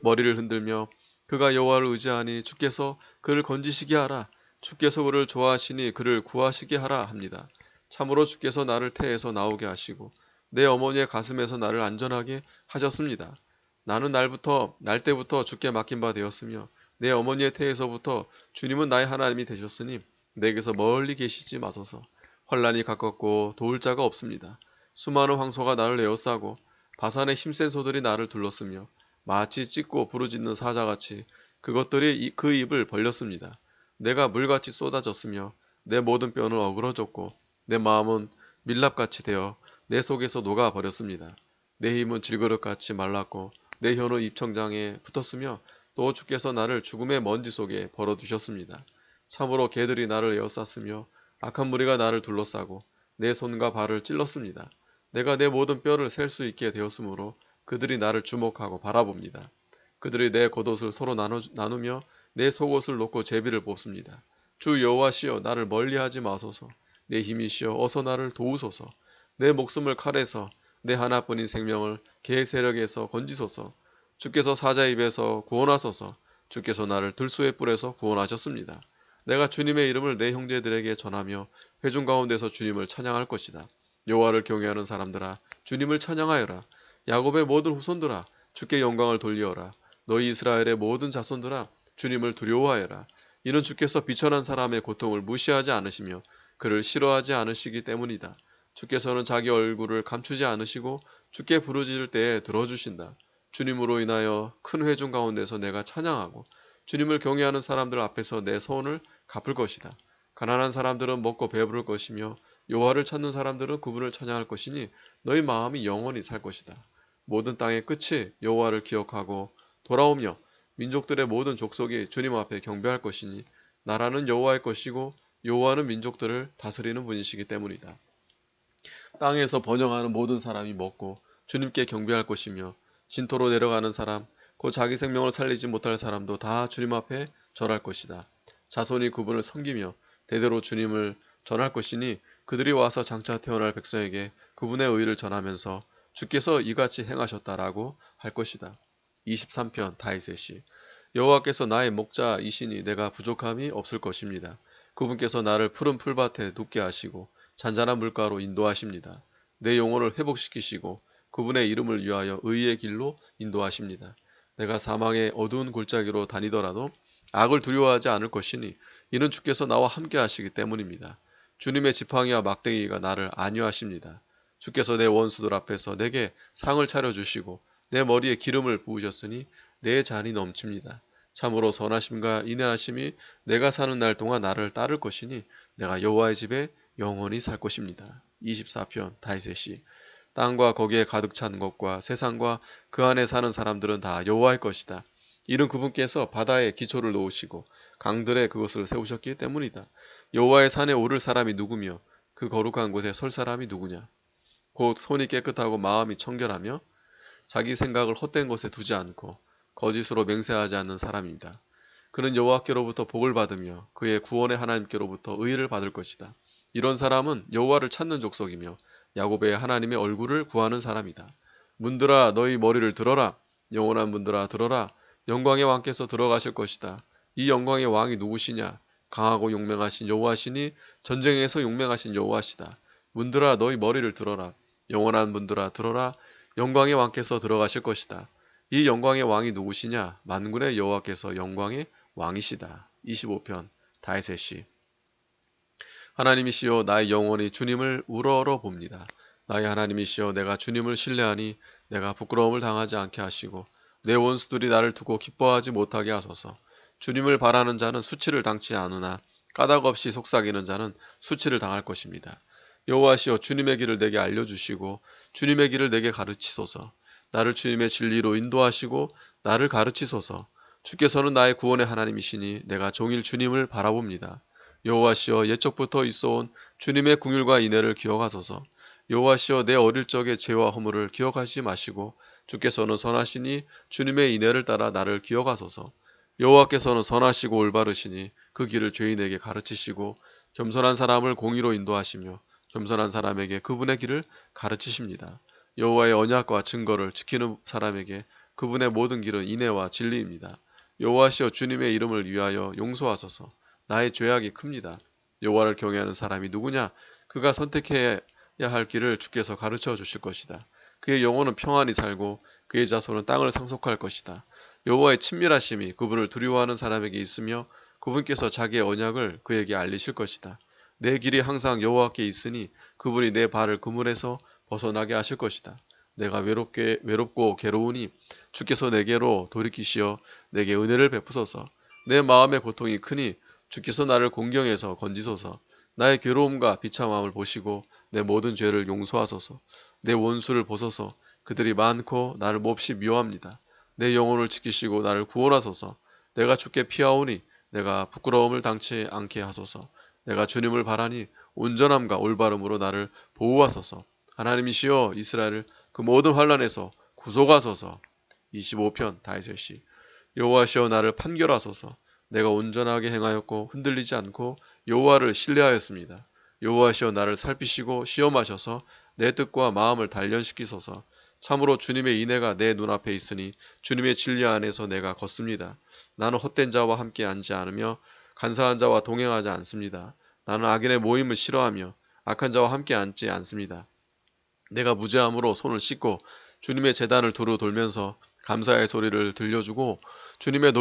머리를 흔들며 그가 여호와를 의지하니 주께서 그를 건지시게 하라. 주께서 그를 좋아하시니 그를 구하시게 하라 합니다. 참으로 주께서 나를 태에서 나오게 하시고 내 어머니의 가슴에서 나를 안전하게 하셨습니다. 나는 날 때부터 주께 맡긴 바 되었으며 내 어머니의 태에서부터 주님은 나의 하나님이 되셨으니 내게서 멀리 계시지 마소서. 환란이 가깝고 도울 자가 없습니다. 수많은 황소가 나를 에워싸고 바산의 힘센 소들이 나를 둘렀으며 마치 찢고 부르짖는 사자같이 그것들이 그 입을 벌렸습니다. 내가 물같이 쏟아졌으며 내 모든 뼈는 어그러졌고 내 마음은 밀랍같이 되어 내 속에서 녹아버렸습니다. 내 힘은 질그릇같이 말랐고 내 혀는 입천장에 붙었으며 또 주께서 나를 죽음의 먼지 속에 벌어두셨습니다. 참으로 개들이 나를 에워쌌으며 악한 무리가 나를 둘러싸고 내 손과 발을 찔렀습니다. 내가 내 모든 뼈를 셀 수 있게 되었으므로 그들이 나를 주목하고 바라봅니다. 그들이 내 겉옷을 서로 나누며 내 속옷을 놓고 제비를 뽑습니다. 주 여호와시여 나를 멀리하지 마소서. 내 힘이시여 어서 나를 도우소서. 내 목숨을 칼에서 내 하나뿐인 생명을 개 세력에서 건지소서. 주께서 사자의 입에서 구원하소서. 주께서 나를 들소의 뿔에서 구원하셨습니다. 내가 주님의 이름을 내 형제들에게 전하며 회중 가운데서 주님을 찬양할 것이다. 여호와를 경외하는 사람들아 주님을 찬양하여라. 야곱의 모든 후손들아 주께 영광을 돌리어라. 너희 이스라엘의 모든 자손들아 주님을 두려워하여라. 이는 주께서 비천한 사람의 고통을 무시하지 않으시며 그를 싫어하지 않으시기 때문이다. 주께서는 자기 얼굴을 감추지 않으시고 주께 부르짖을 때에 들어주신다. 주님으로 인하여 큰 회중 가운데서 내가 찬양하고 주님을 경외하는 사람들 앞에서 내 서원을 갚을 것이다. 가난한 사람들은 먹고 배부를 것이며 여호와를 찾는 사람들은 그분을 찬양할 것이니 너희 마음이 영원히 살 것이다. 모든 땅의 끝이 여호와를 기억하고 돌아오며 민족들의 모든 족속이 주님 앞에 경배할 것이니 나라는 여호와의 것이고 여호와는 민족들을 다스리는 분이시기 때문이다. 땅에서 번영하는 모든 사람이 먹고 주님께 경배할 것이며 진토로 내려가는 사람 곧 자기 생명을 살리지 못할 사람도 다 주님 앞에 절할 것이다. 자손이 그분을 섬기며 대대로 주님을 전할 것이니 그들이 와서 장차 태어날 백성에게 그분의 의를 전하면서 주께서 이같이 행하셨다라고 할 것이다. 23편 다윗의 시. 여호와께서 나의 목자이시니 내가 부족함이 없을 것입니다. 그분께서 나를 푸른 풀밭에 눕게 하시고 잔잔한 물가로 인도하십니다. 내 영혼을 회복시키시고 그분의 이름을 위하여 의의 길로 인도하십니다. 내가 사망의 어두운 골짜기로 다니더라도 악을 두려워하지 않을 것이니 이는 주께서 나와 함께 하시기 때문입니다. 주님의 지팡이와 막대기가 나를 안위하십니다. 주께서 내 원수들 앞에서 내게 상을 차려주시고 내 머리에 기름을 부으셨으니 내 잔이 넘칩니다. 참으로 선하심과 인내하심이 내가 사는 날 동안 나를 따를 것이니 내가 여호와의 집에 영원히 살 것입니다. 24편 다윗의 시. 땅과 거기에 가득 찬 것과 세상과 그 안에 사는 사람들은 다 여호와의 것이다. 이는 그분께서 바다에 기초를 놓으시고 강들에 그것을 세우셨기 때문이다. 여호와의 산에 오를 사람이 누구며 그 거룩한 곳에 설 사람이 누구냐. 곧 손이 깨끗하고 마음이 청결하며 자기 생각을 헛된 곳에 두지 않고 거짓으로 맹세하지 않는 사람입니다. 그는 여호와께로부터 복을 받으며 그의 구원의 하나님께로부터 의를 받을 것이다. 이런 사람은 여호와를 찾는 족속이며 야곱의 하나님의 얼굴을 구하는 사람이다. 문들아 너희 머리를 들어라. 영원한 문들아 들어라. 영광의 왕께서 들어가실 것이다. 이 영광의 왕이 누구시냐? 강하고 용맹하신 여호와시니 전쟁에서 용맹하신 여호와시다. 문들아 너희 머리를 들어라. 영원한 문들아 들어라. 영광의 왕께서 들어가실 것이다. 이 영광의 왕이 누구시냐? 만군의 여호와께서 영광의 왕이시다. 25편 다윗의 시. 하나님이시여 나의 영혼이 주님을 우러러 봅니다. 나의 하나님이시여 내가 주님을 신뢰하니 내가 부끄러움을 당하지 않게 하시고 내 원수들이 나를 두고 기뻐하지 못하게 하소서. 주님을 바라는 자는 수치를 당치 않으나 까닭 없이 속삭이는 자는 수치를 당할 것입니다. 여호와시여 주님의 길을 내게 알려주시고 주님의 길을 내게 가르치소서. 나를 주님의 진리로 인도하시고 나를 가르치소서. 주께서는 나의 구원의 하나님이시니 내가 종일 주님을 바라봅니다. 여호와시여 옛적부터 있어온 주님의 긍휼과 인애를 기억하소서. 여호와시여 내 어릴 적의 죄와 허물을 기억하시지 마시고 주께서는 선하시니 주님의 인애를 따라 나를 기억하소서. 여호와께서는 선하시고 올바르시니 그 길을 죄인에게 가르치시고 겸손한 사람을 공의로 인도하시며 겸손한 사람에게 그분의 길을 가르치십니다. 여호와의 언약과 증거를 지키는 사람에게 그분의 모든 길은 인애와 진리입니다. 여호와시여 주님의 이름을 위하여 용서하소서. 나의 죄악이 큽니다. 여호와를 경외하는 사람이 누구냐? 그가 선택해야 할 길을 주께서 가르쳐 주실 것이다. 그의 영혼은 평안히 살고 그의 자손은 땅을 상속할 것이다. 여호와의 친밀하심이 그분을 두려워하는 사람에게 있으며 그분께서 자기의 언약을 그에게 알리실 것이다. 내 길이 항상 여호와께 있으니 그분이 내 발을 그물에서 벗어나게 하실 것이다. 내가 외롭고 괴로우니 주께서 내게로 돌이키시어 내게 은혜를 베푸소서. 내 마음의 고통이 크니 주께서 나를 공경에서 건지소서. 나의 괴로움과 비참함을 보시고 내 모든 죄를 용서하소서. 내 원수를 보소서. 그들이 많고 나를 몹시 미워합니다. 내 영혼을 지키시고 나를 구원하소서. 내가 주께 피하오니 내가 부끄러움을 당치 않게 하소서. 내가 주님을 바라니 온전함과 올바름으로 나를 보호하소서. 하나님이시여 이스라엘을 그 모든 환란에서 구속하소서. 25편 다윗의 시. 여호와시여 나를 판결하소서. 내가 온전하게 행하였고 흔들리지 않고 여호와를 신뢰하였습니다. 여호와시여 나를 살피시고 시험하셔서 내 뜻과 마음을 단련시키소서. 참으로 주님의 인애가 내 눈앞에 있으니 주님의 진리 안에서 내가 걷습니다. 나는 헛된 자와 함께 앉지 않으며 간사한 자와 동행하지 않습니다. 나는 악인의 모임을 싫어하며 악한 자와 함께 앉지 않습니다. 내가 무죄함으로 손을 씻고 주님의 제단을 두루 돌면서 감사의 소리를 들려주고 주님의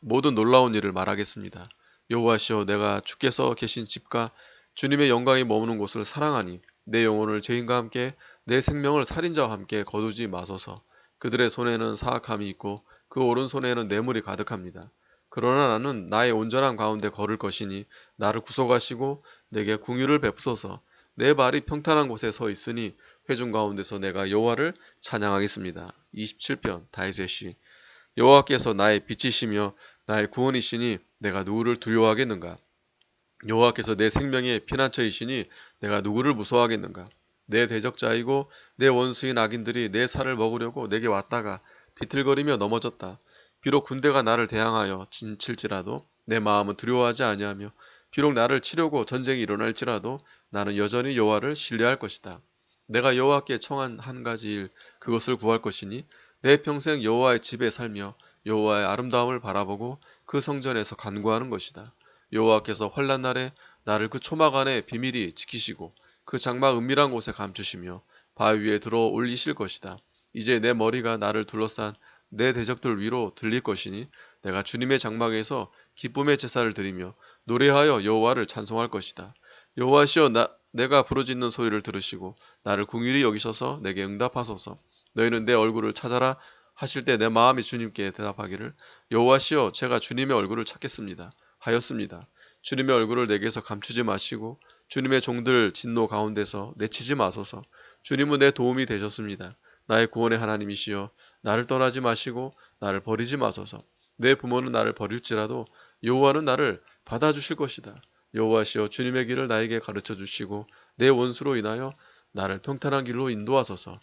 모든 놀라운 일을 말하겠습니다. 여호와시여 내가 주께서 계신 집과 주님의 영광이 머무는 곳을 사랑하니 내 영혼을 죄인과 함께 내 생명을 살인자와 함께 거두지 마소서. 그들의 손에는 사악함이 있고 그 오른손에는 뇌물이 가득합니다. 그러나 나는 나의 온전한 가운데 걸을 것이니 나를 구속하시고 내게 궁유를 베푸소서. 내 발이 평탄한 곳에 서 있으니 회중 가운데서 내가 여호와를 찬양하겠습니다. 27편 다윗의 시. 여호와께서 나의 빛이시며 나의 구원이시니 내가 누구를 두려워하겠는가? 여호와께서 내 생명의 피난처이시니 내가 누구를 무서워하겠는가? 내 대적자이고 내 원수인 악인들이 내 살을 먹으려고 내게 왔다가 비틀거리며 넘어졌다. 비록 군대가 나를 대항하여 진칠지라도 내 마음은 두려워하지 아니하며 비록 나를 치려고 전쟁이 일어날지라도 나는 여전히 여호와를 신뢰할 것이다. 내가 여호와께 청한 한 가지 일 그것을 구할 것이니 내 평생 여호와의 집에 살며 여호와의 아름다움을 바라보고 그 성전에서 간구하는 것이다. 여호와께서 환난 날에 나를 그 초막 안에 비밀히 지키시고 그 장막 은밀한 곳에 감추시며 바위 위에 들어 올리실 것이다. 이제 내 머리가 나를 둘러싼 내 대적들 위로 들릴 것이니 내가 주님의 장막에서 기쁨의 제사를 드리며 노래하여 여호와를 찬송할 것이다. 여호와시여 내가 부르짖는 소리를 들으시고 나를 궁휼히 여기셔서 내게 응답하소서. 너희는 내 얼굴을 찾아라 하실 때 내 마음이 주님께 대답하기를 여호와시여 제가 주님의 얼굴을 찾겠습니다 하였습니다. 주님의 얼굴을 내게서 감추지 마시고 주님의 종들 진노 가운데서 내치지 마소서. 주님은 내 도움이 되셨습니다. 나의 구원의 하나님이시여 나를 떠나지 마시고 나를 버리지 마소서. 내 부모는 나를 버릴지라도 여호와는 나를 받아주실 것이다. 여호와시여 주님의 길을 나에게 가르쳐 주시고 내 원수로 인하여 나를 평탄한 길로 인도하소서.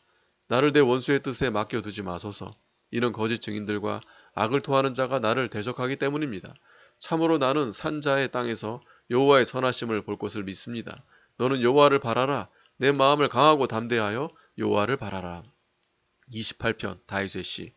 나를 내 원수의 뜻에 맡겨두지 마소서. 이는 거짓 증인들과 악을 토하는 자가 나를 대적하기 때문입니다. 참으로 나는 산자의 땅에서 여호와의 선하심을 볼 것을 믿습니다. 너는 여호와를 바라라. 내 마음을 강하고 담대하여 여호와를 바라라. 28편 다윗의 시.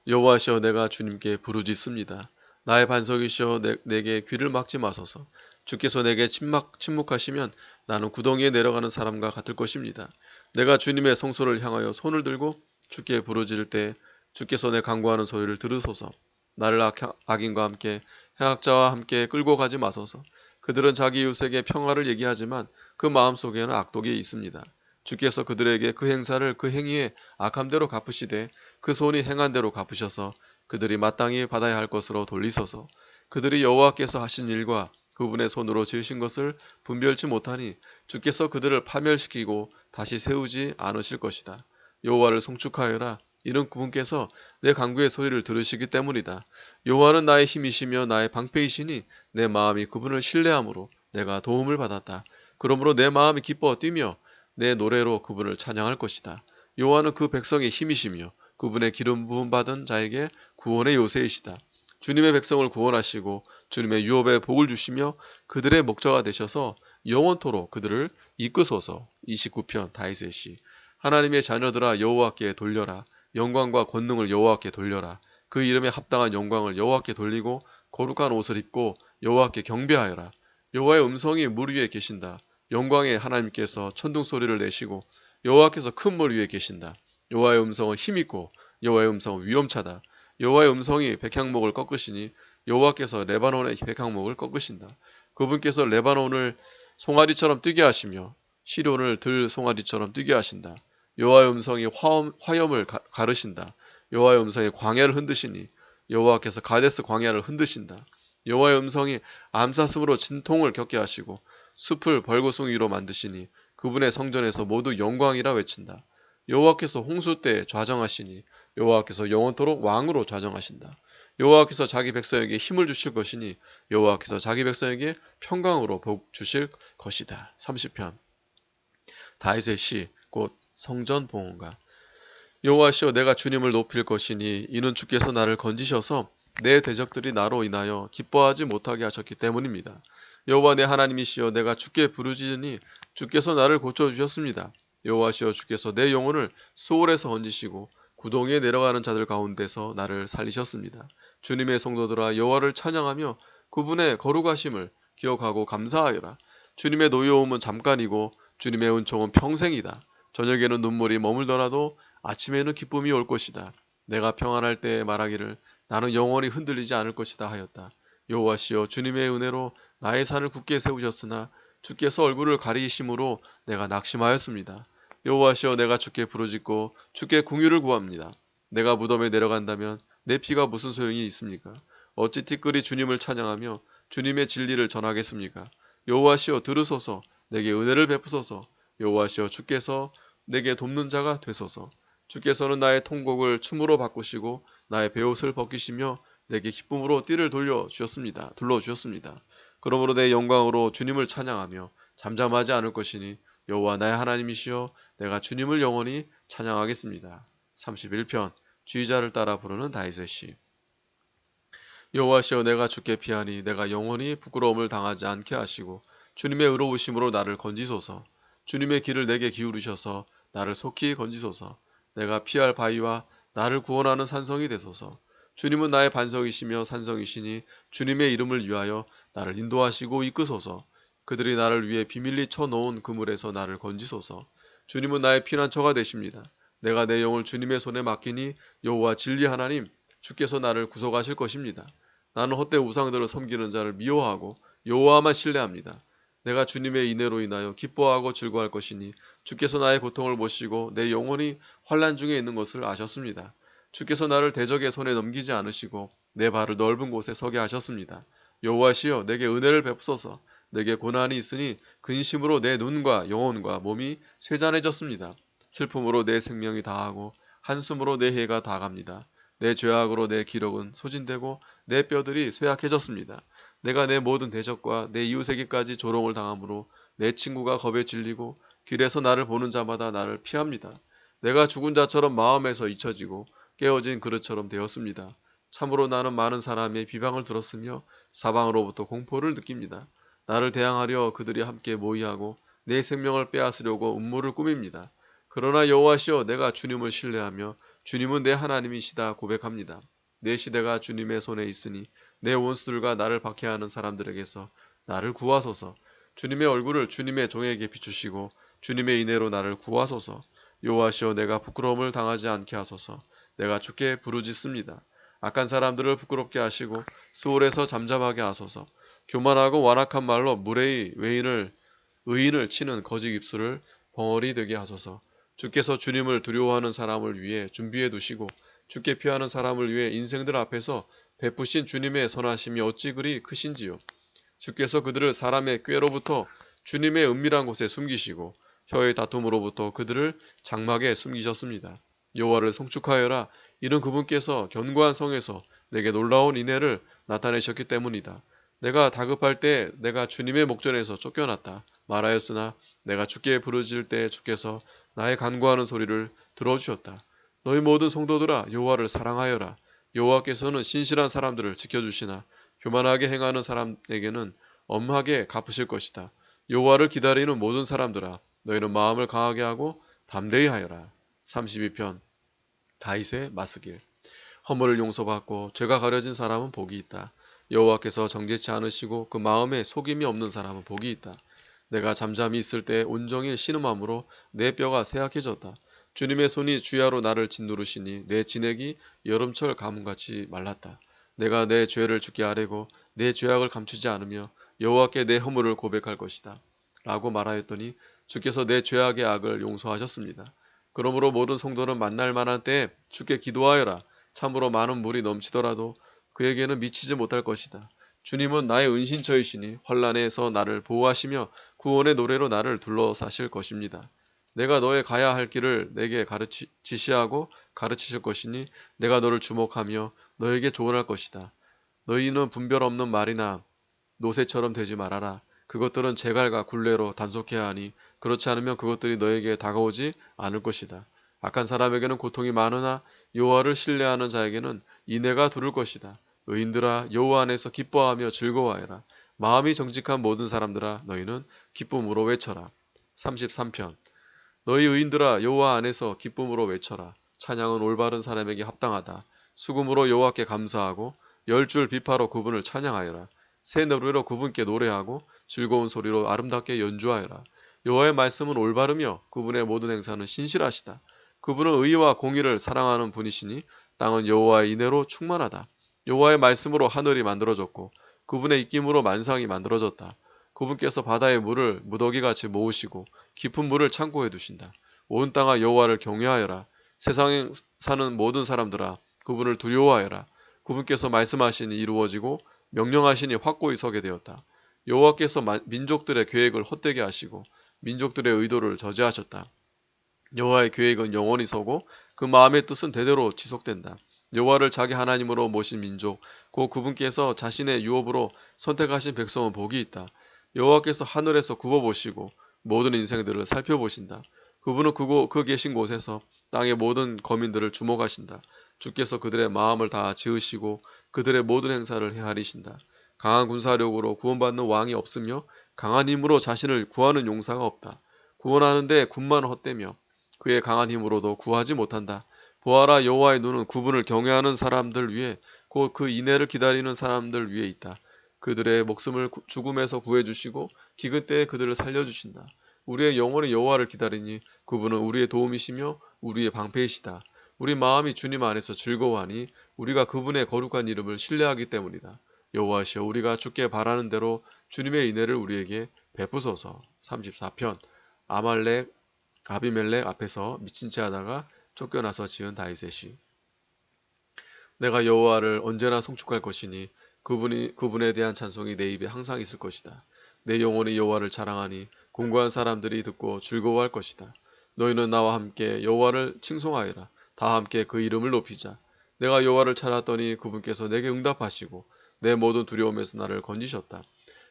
여호와시여 내가 주님께 부르짖습니다. 나의 반석이시여 내게 귀를 막지 마소서. 주께서 내게 침묵하시면 나는 구덩이에 내려가는 사람과 같을 것입니다. 내가 주님의 성소를 향하여 손을 들고 주께 부르짖을 때 주께서 내 간구하는 소리를 들으소서. 나를 악인과 함께 행악자와 함께 끌고 가지 마소서. 그들은 자기 이웃에게 평화를 얘기하지만 그 마음속에는 악독이 있습니다. 주께서 그들에게 그 행사를 그 행위에 악함대로 갚으시되 그 손이 행한 대로 갚으셔서 그들이 마땅히 받아야 할 것으로 돌리소서. 그들이 여호와께서 하신 일과 그분의 손으로 지으신 것을 분별치 못하니 주께서 그들을 파멸시키고 다시 세우지 않으실 것이다. 여호와를 송축하여라. 이는 그분께서 내 간구의 소리를 들으시기 때문이다. 여호와는 나의 힘이시며 나의 방패이시니 내 마음이 그분을 신뢰함으로 내가 도움을 받았다. 그러므로 내 마음이 기뻐 뛰며 내 노래로 그분을 찬양할 것이다. 여호와는 그 백성의 힘이시며 그분의 기름 부음 받은 자에게 구원의 요새이시다. 주님의 백성을 구원하시고 주님의 유업에 복을 주시며 그들의 목자가 되셔서 영원토록 그들을 이끄소서. 29편 다윗의 시. 하나님의 자녀들아 여호와께 돌려라. 영광과 권능을 여호와께 돌려라. 그 이름에 합당한 영광을 여호와께 돌리고 거룩한 옷을 입고 여호와께 경배하여라. 여호와의 음성이 물 위에 계신다. 영광의 하나님께서 천둥 소리를 내시고 여호와께서 큰 물 위에 계신다. 여호와의 음성은 힘있고 여호와의 음성은 위엄차다. 여호와의 음성이 백향목을 꺾으시니 여호와께서 레바논의 백향목을 꺾으신다. 그분께서 레바논을 송아리처럼 뛰게 하시며 시론을 들 송아리처럼 뛰게 하신다. 여호와의 음성이 화염을 가르신다. 여호와의 음성이 광야를 흔드시니 여호와께서 가데스 광야를 흔드신다. 여호와의 음성이 암사슴으로 진통을 겪게 하시고 숲을 벌거숭이로 만드시니 그분의 성전에서 모두 영광이라 외친다. 여호와께서 홍수 때 좌정하시니 여호와께서 영원토록 왕으로 좌정하신다. 여호와께서 자기 백성에게 힘을 주실 것이니 여호와께서 자기 백성에게 평강으로 복 주실 것이다. 30편 다윗의 시 곧 성전 봉헌가. 여호와시여 내가 주님을 높일 것이니 이는 주께서 나를 건지셔서 내 대적들이 나로 인하여 기뻐하지 못하게 하셨기 때문입니다. 여호와 내 하나님이시여 내가 주께 부르짖으니 주께서 나를 고쳐주셨습니다. 여호와시여 주께서 내 영혼을 수월에서 건지시고 구덩이에 내려가는 자들 가운데서 나를 살리셨습니다. 주님의 성도들아 여호와를 찬양하며 그분의 거룩하심을 기억하고 감사하여라. 주님의 노여움은 잠깐이고 주님의 은총은 평생이다. 저녁에는 눈물이 머물더라도 아침에는 기쁨이 올 것이다. 내가 평안할 때에 말하기를 나는 영원히 흔들리지 않을 것이다 하였다. 여호와시여 주님의 은혜로 나의 산을 굳게 세우셨으나 주께서 얼굴을 가리심으로 내가 낙심하였습니다. 여호와시여 내가 주께 부르짖고 주께 궁유를 구합니다. 내가 무덤에 내려간다면 내 피가 무슨 소용이 있습니까? 어찌 티끌이 주님을 찬양하며 주님의 진리를 전하겠습니까? 여호와시여 들으소서 내게 은혜를 베푸소서. 여호와시여 주께서 내게 돕는 자가 되소서. 주께서는 나의 통곡을 춤으로 바꾸시고 나의 베옷을 벗기시며 내게 기쁨으로 띠를 둘러주셨습니다. 그러므로 내 영광으로 주님을 찬양하며 잠잠하지 않을 것이니 여호와 나의 하나님이시여 내가 주님을 영원히 찬양하겠습니다. 31편 지휘자를 따라 부르는 다윗의 시. 여호와시여 내가 주께 피하니 내가 영원히 부끄러움을 당하지 않게 하시고 주님의 의로우심으로 나를 건지소서. 주님의 길을 내게 기울이셔서 나를 속히 건지소서. 내가 피할 바위와 나를 구원하는 산성이 되소서. 주님은 나의 반석이시며 산성이시니 주님의 이름을 위하여 나를 인도하시고 이끄소서. 그들이 나를 위해 비밀리 쳐놓은 그물에서 나를 건지소서. 주님은 나의 피난처가 되십니다. 내가 내 영을 주님의 손에 맡기니 여호와 진리 하나님 주께서 나를 구속하실 것입니다. 나는 헛된 우상들을 섬기는 자를 미워하고 여호와만 신뢰합니다. 내가 주님의 인애로 인하여 기뻐하고 즐거워할 것이니 주께서 나의 고통을 보시고 내 영혼이 환난 중에 있는 것을 아셨습니다. 주께서 나를 대적의 손에 넘기지 않으시고 내 발을 넓은 곳에 서게 하셨습니다. 여호와시여 내게 은혜를 베푸소서. 내게 고난이 있으니 근심으로 내 눈과 영혼과 몸이 쇠잔해졌습니다. 슬픔으로 내 생명이 다하고 한숨으로 내 해가 다갑니다. 내 죄악으로 내 기력은 소진되고 내 뼈들이 쇠약해졌습니다. 내가 내 모든 대적과 내 이웃에게까지 조롱을 당하므로 내 친구가 겁에 질리고 길에서 나를 보는 자마다 나를 피합니다. 내가 죽은 자처럼 마음에서 잊혀지고 깨어진 그릇처럼 되었습니다. 참으로 나는 많은 사람의 비방을 들었으며 사방으로부터 공포를 느낍니다. 나를 대항하려 그들이 함께 모의하고 내 생명을 빼앗으려고 음모를 꾸밉니다. 그러나 여호와시여 내가 주님을 신뢰하며 주님은 내 하나님이시다 고백합니다. 내 시대가 주님의 손에 있으니 내 원수들과 나를 박해하는 사람들에게서 나를 구하소서. 주님의 얼굴을 주님의 종에게 비추시고 주님의 인애로 나를 구하소서. 여호와시여 내가 부끄러움을 당하지 않게 하소서. 내가 주께 부르짖습니다. 악한 사람들을 부끄럽게 하시고 수월에서 잠잠하게 하소서. 교만하고 완악한 말로 무례히 의인을 치는 거짓 입술을 벙어리 되게 하소서. 주께서 주님을 두려워하는 사람을 위해 준비해 두시고 주께 피하는 사람을 위해 인생들 앞에서 베푸신 주님의 선하심이 어찌 그리 크신지요. 주께서 그들을 사람의 꾀로부터 주님의 은밀한 곳에 숨기시고 혀의 다툼으로부터 그들을 장막에 숨기셨습니다. 여호와를 송축하여라. 이는 그분께서 견고한 성에서 내게 놀라운 인애를 나타내셨기 때문이다. 내가 다급할 때 내가 주님의 목전에서 쫓겨났다 말하였으나 내가 주께 부르짖을 때 주께서 나의 간구하는 소리를 들어주셨다. 너희 모든 성도들아 여호와를 사랑하여라. 여호와께서는 신실한 사람들을 지켜주시나 교만하게 행하는 사람에게는 엄하게 갚으실 것이다. 여호와를 기다리는 모든 사람들아 너희는 마음을 강하게 하고 담대히 하여라. 32편 다윗의 마스길. 허물을 용서받고 죄가 가려진 사람은 복이 있다. 여호와께서 정죄치 않으시고 그 마음에 속임이 없는 사람은 복이 있다. 내가 잠잠히 있을 때 온종일 신음함으로 내 뼈가 쇠약해졌다. 주님의 손이 주야로 나를 짓누르시니 내 진액이 여름철 가뭄같이 말랐다. 내가 내 죄를 주께 아뢰고 내 죄악을 감추지 않으며 여호와께 내 허물을 고백할 것이다. 라고 말하였더니 주께서 내 죄악의 악을 용서하셨습니다. 그러므로 모든 성도는 만날 만한 때에 주께 기도하여라. 참으로 많은 물이 넘치더라도 그에게는 미치지 못할 것이다. 주님은 나의 은신처이시니 환난에서 나를 보호하시며 구원의 노래로 나를 둘러사실 것입니다. 내가 너의 가야 할 길을 내게 지시하고 가르치실 것이니 내가 너를 주목하며 너에게 조언할 것이다. 너희는 분별 없는 말이나 노새처럼 되지 말아라. 그것들은 제갈과 굴레로 단속해야 하니 그렇지 않으면 그것들이 너에게 다가오지 않을 것이다. 악한 사람에게는 고통이 많으나 여호와를 신뢰하는 자에게는 인애가 두를 것이다. 의인들아 여호와 안에서 기뻐하며 즐거워하라. 마음이 정직한 모든 사람들아 너희는 기쁨으로 외쳐라. 33편 너희 의인들아 여호와 안에서 기쁨으로 외쳐라. 찬양은 올바른 사람에게 합당하다. 수금으로 여호와께 감사하고 열 줄 비파로 그분을 찬양하여라. 새 노래로 그분께 노래하고 즐거운 소리로 아름답게 연주하여라. 여호와의 말씀은 올바르며 그분의 모든 행사는 신실하시다. 그분은 의와 공의를 사랑하는 분이시니 땅은 여호와의 인애로 충만하다. 여호와의 말씀으로 하늘이 만들어졌고 그분의 입김으로 만상이 만들어졌다. 그분께서 바다의 물을 무더기같이 모으시고 깊은 물을 창고에 두신다. 온 땅아 여호와를 경외하여라. 세상에 사는 모든 사람들아 그분을 두려워하여라. 그분께서 말씀하시니 이루어지고 명령하시니 확고히 서게 되었다. 여호와께서 민족들의 계획을 헛되게 하시고 민족들의 의도를 저지하셨다. 여호와의 계획은 영원히 서고 그 마음의 뜻은 대대로 지속된다. 여호와를 자기 하나님으로 모신 민족, 곧 그분께서 자신의 유업으로 선택하신 백성은 복이 있다. 여호와께서 하늘에서 굽어보시고 모든 인생들을 살펴보신다. 그분은 그 계신 곳에서 땅의 모든 거민들을 주목하신다. 주께서 그들의 마음을 다 지으시고 그들의 모든 행사를 헤아리신다. 강한 군사력으로 구원받는 왕이 없으며 강한 힘으로 자신을 구하는 용사가 없다. 구원하는데 군만 헛되며 그의 강한 힘으로도 구하지 못한다. 보아라 여호와의 눈은 그분을 경외하는 사람들 위에 곧 그 인애를 기다리는 사람들 위에 있다. 그들의 목숨을 죽음에서 구해주시고 기근 때에 그들을 살려주신다. 우리의 영혼이 여호와를 기다리니 그분은 우리의 도움이시며 우리의 방패이시다. 우리 마음이 주님 안에서 즐거워하니 우리가 그분의 거룩한 이름을 신뢰하기 때문이다. 여호와시여 우리가 주께 바라는 대로 주님의 인애를 우리에게 베푸소서. 34편 아비멜렉 앞에서 미친 채 하다가 쫓겨나서 지은 다윗의 시. 내가 여호와를 언제나 송축할 것이니 그분에 대한 찬송이 내 입에 항상 있을 것이다. 내 영혼이 여호와를 자랑하니 공고한 사람들이 듣고 즐거워할 것이다. 너희는 나와 함께 여호와를 칭송하여라. 다 함께 그 이름을 높이자. 내가 여호와를 찾았더니 그분께서 내게 응답하시고 내 모든 두려움에서 나를 건지셨다.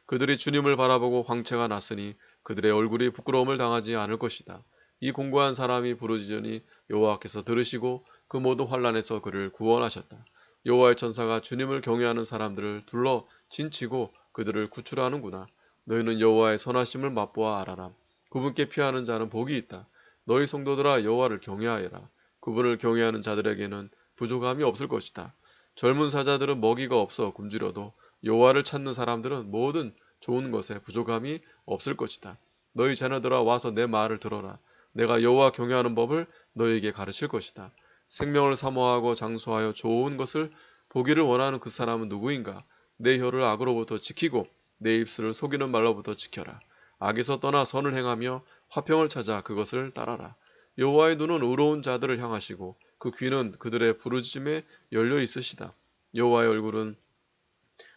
그들이 주님을 바라보고 황체가 났으니 그들의 얼굴이 부끄러움을 당하지 않을 것이다. 이 공고한 사람이 부르짖으니 여호와께서 들으시고 그 모든 환난에서 그를 구원하셨다. 여호와의 천사가 주님을 경외하는 사람들을 둘러 진치고 그들을 구출하는구나. 너희는 여호와의 선하심을 맛보아 알아라. 그분께 피하는 자는 복이 있다. 너희 성도들아 여호와를 경외하여라. 그분을 경외하는 자들에게는 부족함이 없을 것이다. 젊은 사자들은 먹이가 없어 굶주려도 여호와를 찾는 사람들은 모든 좋은 것에 부족함이 없을 것이다. 너희 자녀들아 와서 내 말을 들어라. 내가 여호와 경외하는 법을 너희에게 가르칠 것이다. 생명을 사모하고 장수하여 좋은 것을 보기를 원하는 그 사람은 누구인가? 내 혀를 악으로부터 지키고 내 입술을 속이는 말로부터 지켜라. 악에서 떠나 선을 행하며 화평을 찾아 그것을 따라라. 여호와의 눈은 의로운 자들을 향하시고 그 귀는 그들의 부르짖음에 열려 있으시다. 여호와의 얼굴은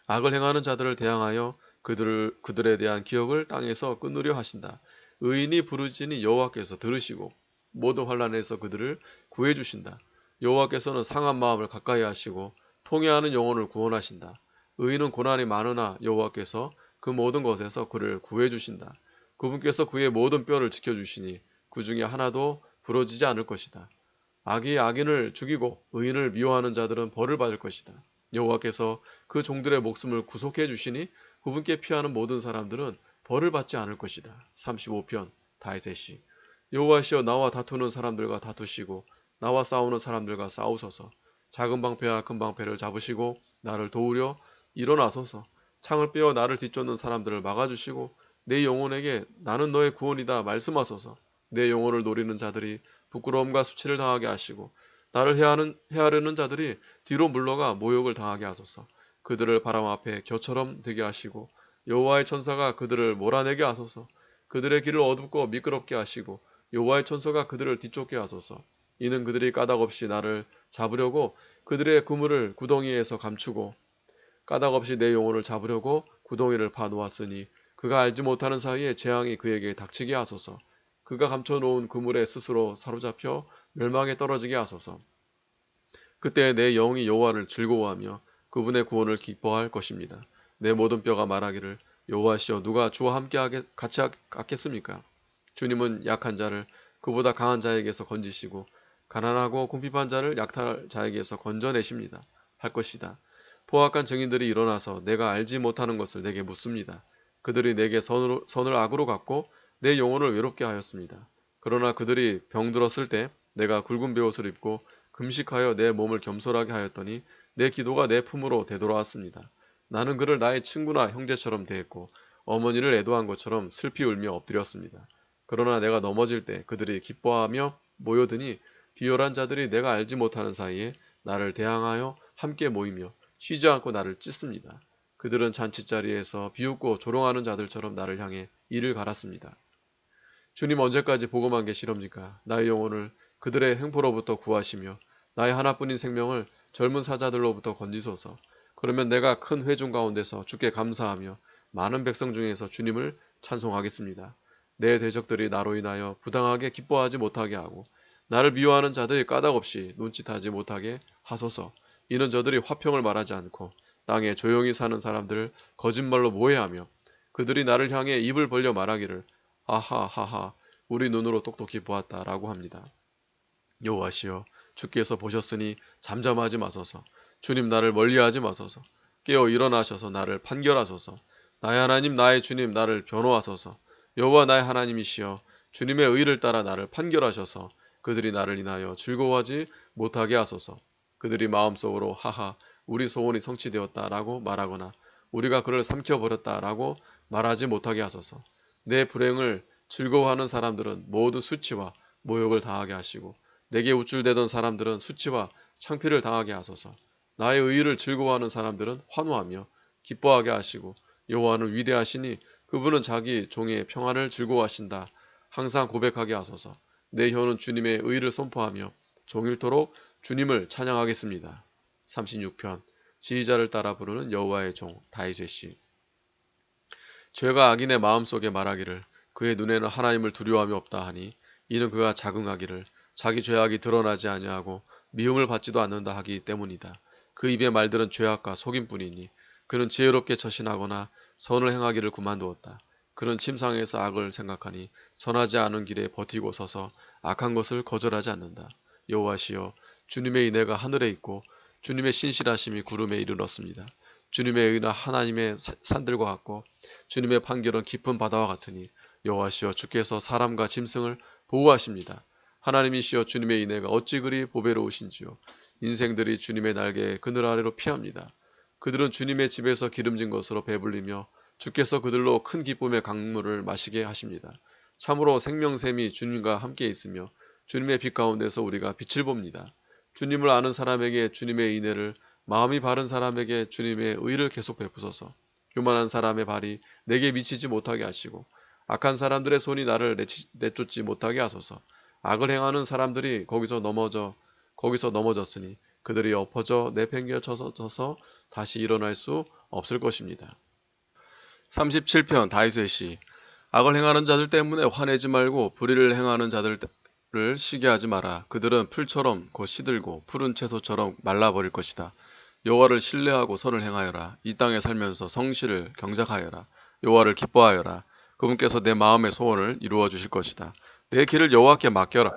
악을 행하는 자들을 대항하여 그들에 대한 기억을 땅에서 끊으려 하신다. 의인이 부르짖으니 여호와께서 들으시고 모든 환난에서 그들을 구해 주신다. 여호와께서는 상한 마음을 가까이 하시고 통회하는 영혼을 구원하신다. 의인은 고난이 많으나 여호와께서 그 모든 것에서 그를 구해 주신다. 그분께서 그의 모든 뼈를 지켜 주시니 그 중에 하나도 부러지지 않을 것이다. 악이 악인을 죽이고 의인을 미워하는 자들은 벌을 받을 것이다. 여호와께서 그 종들의 목숨을 구속해 주시니 그분께 피하는 모든 사람들은 벌을 받지 않을 것이다. 35편 다윗의 시. 여호와시여 나와 다투는 사람들과 다투시고 나와 싸우는 사람들과 싸우소서. 작은 방패와 큰 방패를 잡으시고 나를 도우려 일어나소서. 창을 빼어 나를 뒤쫓는 사람들을 막아주시고 내 영혼에게 나는 너의 구원이다 말씀하소서. 내 영혼을 노리는 자들이 부끄러움과 수치를 당하게 하시고 나를 해하려는 자들이 뒤로 물러가 모욕을 당하게 하소서. 그들을 바람 앞에 겨처럼 되게 하시고 여호와의 천사가 그들을 몰아내게 하소서. 그들의 길을 어둡고 미끄럽게 하시고 여호와의 천사가 그들을 뒤쫓게 하소서. 이는 그들이 까닭없이 나를 잡으려고 그들의 그물을 구덩이에서 감추고 까닭없이 내 영혼을 잡으려고 구덩이를 파놓았으니 그가 알지 못하는 사이에 재앙이 그에게 닥치게 하소서. 그가 감춰놓은 그물에 스스로 사로잡혀 멸망에 떨어지게 하소서. 그때 내 영이 여호와를 즐거워하며 그분의 구원을 기뻐할 것입니다. 내 모든 뼈가 말하기를 여호와시여 누가 주와 함께 같이 하겠습니까? 주님은 약한 자를 그보다 강한 자에게서 건지시고 가난하고 궁핍한 자를 약탈 자에게서 건져내십니다. 할 것이다. 포악한 증인들이 일어나서 내가 알지 못하는 것을 내게 묻습니다. 그들이 내게 선을 악으로 갚고 내 영혼을 외롭게 하였습니다. 그러나 그들이 병들었을 때 내가 굵은 베옷을 입고 금식하여 내 몸을 겸손하게 하였더니 내 기도가 내 품으로 되돌아왔습니다. 나는 그를 나의 친구나 형제처럼 대했고 어머니를 애도한 것처럼 슬피 울며 엎드렸습니다. 그러나 내가 넘어질 때 그들이 기뻐하며 모여드니 비열한 자들이 내가 알지 못하는 사이에 나를 대항하여 함께 모이며 쉬지 않고 나를 찢습니다. 그들은 잔치자리에서 비웃고 조롱하는 자들처럼 나를 향해 이를 갈았습니다. 주님 언제까지 보고만 계시렵니까? 나의 영혼을 그들의 횡포로부터 구하시며 나의 하나뿐인 생명을 젊은 사자들로부터 건지소서. 그러면 내가 큰 회중 가운데서 주께 감사하며 많은 백성 중에서 주님을 찬송하겠습니다. 내 대적들이 나로 인하여 부당하게 기뻐하지 못하게 하고 나를 미워하는 자들이 까닭없이 눈짓하지 못하게 하소서. 이는 저들이 화평을 말하지 않고 땅에 조용히 사는 사람들을 거짓말로 모해하며 그들이 나를 향해 입을 벌려 말하기를 하하하하 우리 눈으로 똑똑히 보았다라고 합니다. 여호와시여 주께서 보셨으니 잠잠하지 마소서. 주님 나를 멀리하지 마소서. 깨어 일어나셔서 나를 판결하소서. 나의 하나님 나의 주님 나를 변호하소서. 여호와 나의 하나님이시여 주님의 의를 따라 나를 판결하셔서 그들이 나를 인하여 즐거워하지 못하게 하소서. 그들이 마음속으로 하하 우리 소원이 성취되었다라고 말하거나 우리가 그를 삼켜버렸다라고 말하지 못하게 하소서. 내 불행을 즐거워하는 사람들은 모두 수치와 모욕을 당하게 하시고 내게 우쭐대던 사람들은 수치와 창피를 당하게 하소서. 나의 의의를 즐거워하는 사람들은 환호하며 기뻐하게 하시고 여호와는 위대하시니 그분은 자기 종의 평안을 즐거워하신다. 항상 고백하게 하소서. 내 혀는 주님의 의의를 선포하며 종일토록 주님을 찬양하겠습니다. 36편 지휘자를 따라 부르는 여호와의 종 다윗의 시. 죄가 악인의 마음속에 말하기를 그의 눈에는 하나님을 두려워함이 없다 하니 이는 그가 자긍하기를 자기 죄악이 드러나지 아니하고 미움을 받지도 않는다 하기 때문이다. 그 입의 말들은 죄악과 속임뿐이니 그는 지혜롭게 처신하거나 선을 행하기를 그만두었다. 그는 침상에서 악을 생각하니 선하지 않은 길에 버티고 서서 악한 것을 거절하지 않는다. 여호와시여 주님의 인애가 하늘에 있고 주님의 신실하심이 구름에 이르렀습니다. 주님의 의는 하나님의 산들과 같고 주님의 판결은 깊은 바다와 같으니 여호와시여 주께서 사람과 짐승을 보호하십니다. 하나님이시여 주님의 인애가 어찌 그리 보배로우신지요. 인생들이 주님의 날개에 그늘 아래로 피합니다. 그들은 주님의 집에서 기름진 것으로 배불리며 주께서 그들로 큰 기쁨의 강물을 마시게 하십니다. 참으로 생명샘이 주님과 함께 있으며 주님의 빛 가운데서 우리가 빛을 봅니다. 주님을 아는 사람에게 주님의 인애를 마음이 바른 사람에게 주님의 의를 계속 베푸소서. 교만한 사람의 발이 내게 미치지 못하게 하시고 악한 사람들의 손이 나를 내쫓지 못하게 하소서. 악을 행하는 사람들이 거기서 넘어졌으니 그들이 엎어져 내팽개쳐서 다시 일어날 수 없을 것입니다. 37편 다윗의 시. 악을 행하는 자들 때문에 화내지 말고 불의를 행하는 자들을 시기하지 마라. 그들은 풀처럼 곧 시들고 푸른 채소처럼 말라버릴 것이다. 여호와를 신뢰하고 선을 행하여라. 이 땅에 살면서 성실을 경작하여라. 여호와를 기뻐하여라. 그분께서 내 마음의 소원을 이루어 주실 것이다. 내 길을 여호와께 맡겨라.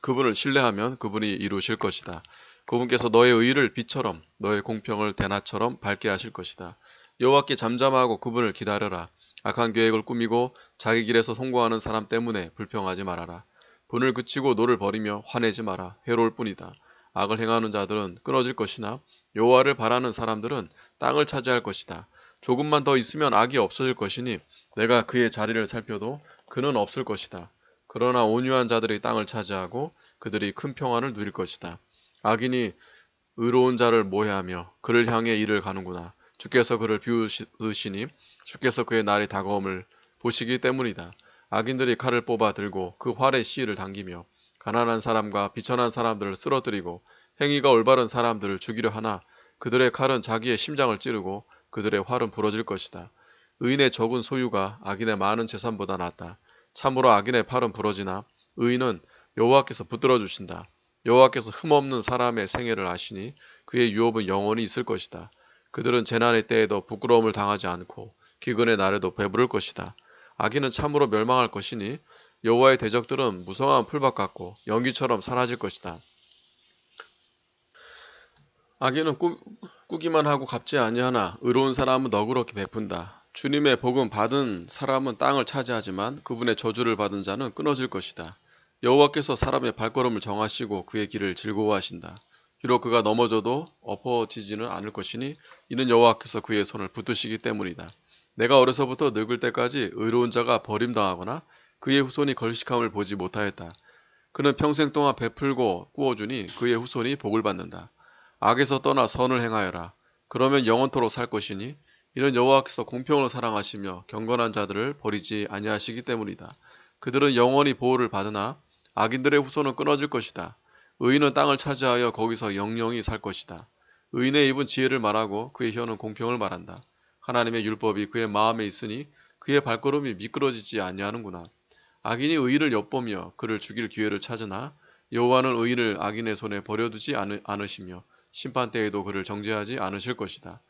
그분을 신뢰하면 그분이 이루실 것이다. 그분께서 너의 의를 빛처럼 너의 공평을 대낮처럼 밝게 하실 것이다. 여호와께 잠잠하고 그분을 기다려라. 악한 계획을 꾸미고 자기 길에서 성공하는 사람 때문에 불평하지 말아라. 분을 그치고 노를 버리며 화내지 마라. 해로울 뿐이다. 악을 행하는 자들은 끊어질 것이나 여호와를 바라는 사람들은 땅을 차지할 것이다. 조금만 더 있으면 악이 없어질 것이니 내가 그의 자리를 살펴도 그는 없을 것이다. 그러나 온유한 자들이 땅을 차지하고 그들이 큰 평안을 누릴 것이다. 악인이 의로운 자를 모해하며 그를 향해 이를 가는구나. 주께서 그를 비우시니 주께서 그의 날이 다가옴을 보시기 때문이다. 악인들이 칼을 뽑아 들고 그 활에 씨를 당기며 가난한 사람과 비천한 사람들을 쓰러뜨리고 행위가 올바른 사람들을 죽이려 하나 그들의 칼은 자기의 심장을 찌르고 그들의 활은 부러질 것이다. 의인의 적은 소유가 악인의 많은 재산보다 낫다. 참으로 악인의 팔은 부러지나 의인은 여호와께서 붙들어 주신다. 여호와께서 흠없는 사람의 생애를 아시니 그의 유업은 영원히 있을 것이다. 그들은 재난의 때에도 부끄러움을 당하지 않고 기근의 날에도 배부를 것이다. 악인은 참으로 멸망할 것이니 여호와의 대적들은 무성한 풀밭 같고 연기처럼 사라질 것이다. 악인은 꾸기만 하고 갚지 아니하나 의로운 사람은 너그럽게 베푼다. 주님의 복음 받은 사람은 땅을 차지하지만 그분의 저주를 받은 자는 끊어질 것이다. 여호와께서 사람의 발걸음을 정하시고 그의 길을 즐거워하신다. 비록 그가 넘어져도 엎어지지는 않을 것이니 이는 여호와께서 그의 손을 붙드시기 때문이다. 내가 어려서부터 늙을 때까지 의로운 자가 버림당하거나 그의 후손이 걸식함을 보지 못하였다. 그는 평생 동안 베풀고 꾸어주니 그의 후손이 복을 받는다. 악에서 떠나 선을 행하여라. 그러면 영원토록 살 것이니 이는 여호와께서 공평을 사랑하시며 경건한 자들을 버리지 아니하시기 때문이다. 그들은 영원히 보호를 받으나 악인들의 후손은 끊어질 것이다. 의인은 땅을 차지하여 거기서 영영히 살 것이다. 의인의 입은 지혜를 말하고 그의 혀는 공평을 말한다. 하나님의 율법이 그의 마음에 있으니 그의 발걸음이 미끄러지지 아니하는구나. 악인이 의인을 엿보며 그를 죽일 기회를 찾으나 여호와는 의인을 악인의 손에 버려두지 않으시며 심판 때에도 그를 정죄하지 않으실 것이다.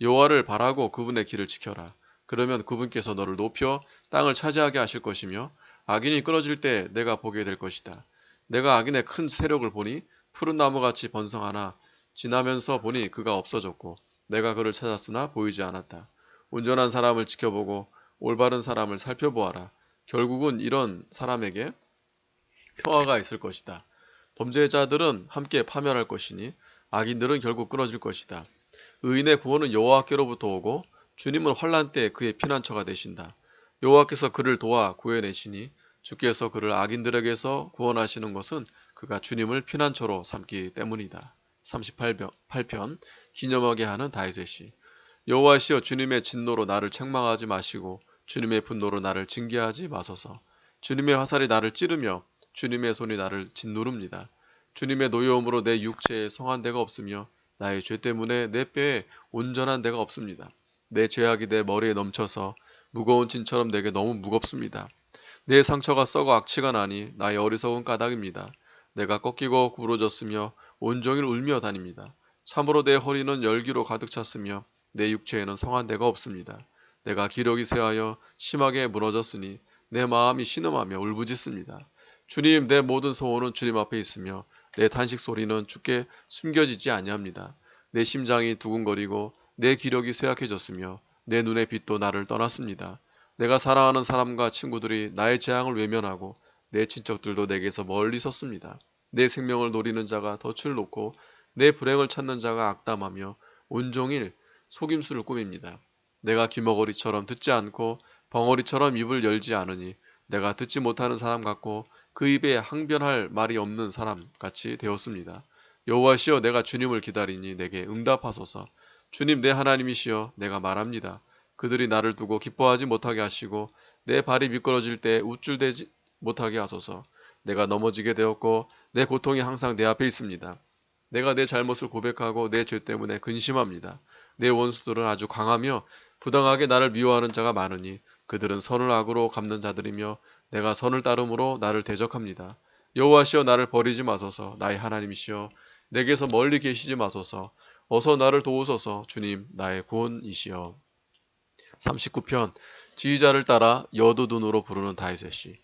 여호와를 바라고 그분의 길을 지켜라. 그러면 그분께서 너를 높여 땅을 차지하게 하실 것이며 악인이 끊어질 때 내가 보게 될 것이다. 내가 악인의 큰 세력을 보니 푸른 나무같이 번성하나 지나면서 보니 그가 없어졌고 내가 그를 찾았으나 보이지 않았다. 온전한 사람을 지켜보고 올바른 사람을 살펴보아라. 결국은 이런 사람에게 평화가 있을 것이다. 범죄자들은 함께 파멸할 것이니 악인들은 결국 끊어질 것이다. 의인의 구원은 여호와께로부터 오고 주님은 환난 때 그의 피난처가 되신다. 여호와께서 그를 도와 구해내시니 주께서 그를 악인들에게서 구원하시는 것은 그가 주님을 피난처로 삼기 때문이다. 38편 기념하게 하는 다윗의 시. 여호와시여 주님의 진노로 나를 책망하지 마시고 주님의 분노로 나를 징계하지 마소서. 주님의 화살이 나를 찌르며 주님의 손이 나를 짓누릅니다. 주님의 노여움으로 내 육체에 성한 데가 없으며 나의 죄 때문에 내 뼈에 온전한 데가 없습니다. 내 죄악이 내 머리에 넘쳐서 무거운 짐처럼 내게 너무 무겁습니다. 내 상처가 썩어 악취가 나니 나의 어리석은 까닭입니다. 내가 꺾이고 부러졌으며 온종일 울며 다닙니다. 참으로 내 허리는 열기로 가득 찼으며 내 육체에는 성한 데가 없습니다. 내가 기력이 쇠하여 심하게 무너졌으니 내 마음이 신음하며 울부짖습니다. 주님, 내 모든 소원은 주님 앞에 있으며 내 탄식 소리는 주께 숨겨지지 아니합니다. 내 심장이 두근거리고 내 기력이 쇠약해졌으며 내 눈의 빛도 나를 떠났습니다. 내가 사랑하는 사람과 친구들이 나의 재앙을 외면하고 내 친척들도 내게서 멀리 섰습니다. 내 생명을 노리는 자가 덫을 놓고 내 불행을 찾는 자가 악담하며 온종일 속임수를 꾸밉니다. 내가 귀머거리처럼 듣지 않고 벙어리처럼 입을 열지 않으니 내가 듣지 못하는 사람 같고 그 입에 항변할 말이 없는 사람 같이 되었습니다. 여호와시여 내가 주님을 기다리니 내게 응답하소서. 주님 내 하나님이시여 내가 말합니다. 그들이 나를 두고 기뻐하지 못하게 하시고 내 발이 미끄러질 때 우쭐대지 못하게 하소서. 내가 넘어지게 되었고 내 고통이 항상 내 앞에 있습니다. 내가 내 잘못을 고백하고 내 죄 때문에 근심합니다. 내 원수들은 아주 강하며 부당하게 나를 미워하는 자가 많으니 그들은 선을 악으로 갚는 자들이며 내가 선을 따름으로 나를 대적합니다. 여호와시여 나를 버리지 마소서. 나의 하나님이시여 내게서 멀리 계시지 마소서. 어서 나를 도우소서. 주님 나의 구원이시여. 39편 지휘자를 따라 여두둔으로 부르는 다윗의 시.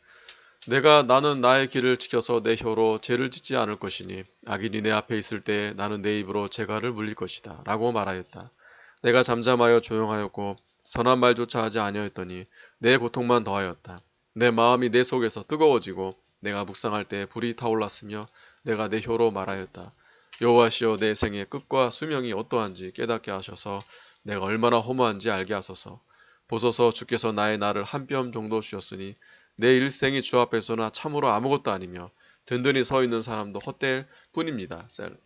나는 나의 길을 지켜서 내 혀로 죄를 짓지 않을 것이니 악인이 내 앞에 있을 때 나는 내 입으로 재갈을 물릴 것이다 라고 말하였다. 내가 잠잠하여 조용하였고 선한 말조차 하지 아니하였더니 내 고통만 더하였다. 내 마음이 내 속에서 뜨거워지고 내가 묵상할 때 불이 타올랐으며 내가 내 혀로 말하였다. 여호와시여 내 생의 끝과 수명이 어떠한지 깨닫게 하셔서 내가 얼마나 허무한지 알게 하소서. 보소서 주께서 나의 날을 한 뼘 정도 주셨으니 내 일생이 주 앞에서나 참으로 아무것도 아니며 든든히 서 있는 사람도 헛될 뿐입니다. 셀.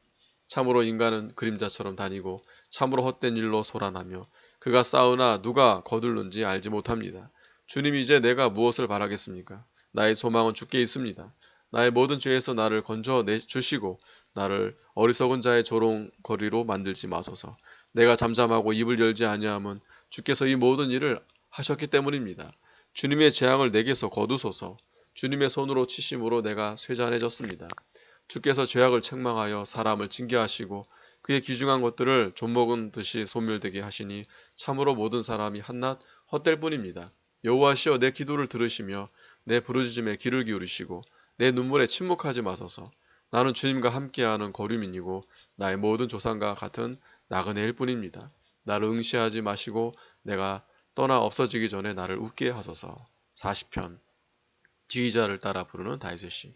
참으로 인간은 그림자처럼 다니고 참으로 헛된 일로 소란하며 그가 싸우나 누가 거둘는지 알지 못합니다. 주님 이제 내가 무엇을 바라겠습니까? 나의 소망은 주께 있습니다. 나의 모든 죄에서 나를 건져 주시고 나를 어리석은 자의 조롱거리로 만들지 마소서. 내가 잠잠하고 입을 열지 아니함은 주께서 이 모든 일을 하셨기 때문입니다. 주님의 재앙을 내게서 거두소서. 주님의 손으로 치심으로 내가 쇠잔해졌습니다. 주께서 죄악을 책망하여 사람을 징계하시고 그의 귀중한 것들을 좀먹은 듯이 소멸되게 하시니 참으로 모든 사람이 한낱 헛될 뿐입니다. 여호와시여 내 기도를 들으시며 내 부르짖음에 귀를 기울이시고 내 눈물에 침묵하지 마소서. 나는 주님과 함께하는 거류민이고 나의 모든 조상과 같은 나그네일 뿐입니다. 나를 응시하지 마시고 내가 떠나 없어지기 전에 나를 웃게 하소서. 40편 지휘자를 따라 부르는 다윗의 시.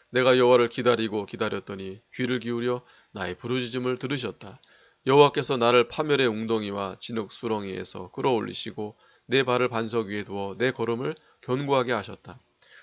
내가 여호와를 기다리고 기다렸더니 귀를 기울여 나의 부르짖음을 들으셨다. 여호와께서 나를 파멸의 웅덩이와 진흙 수렁이에서 끌어올리시고 내 발을 반석 위에 두어 내 걸음을 견고하게 하셨다.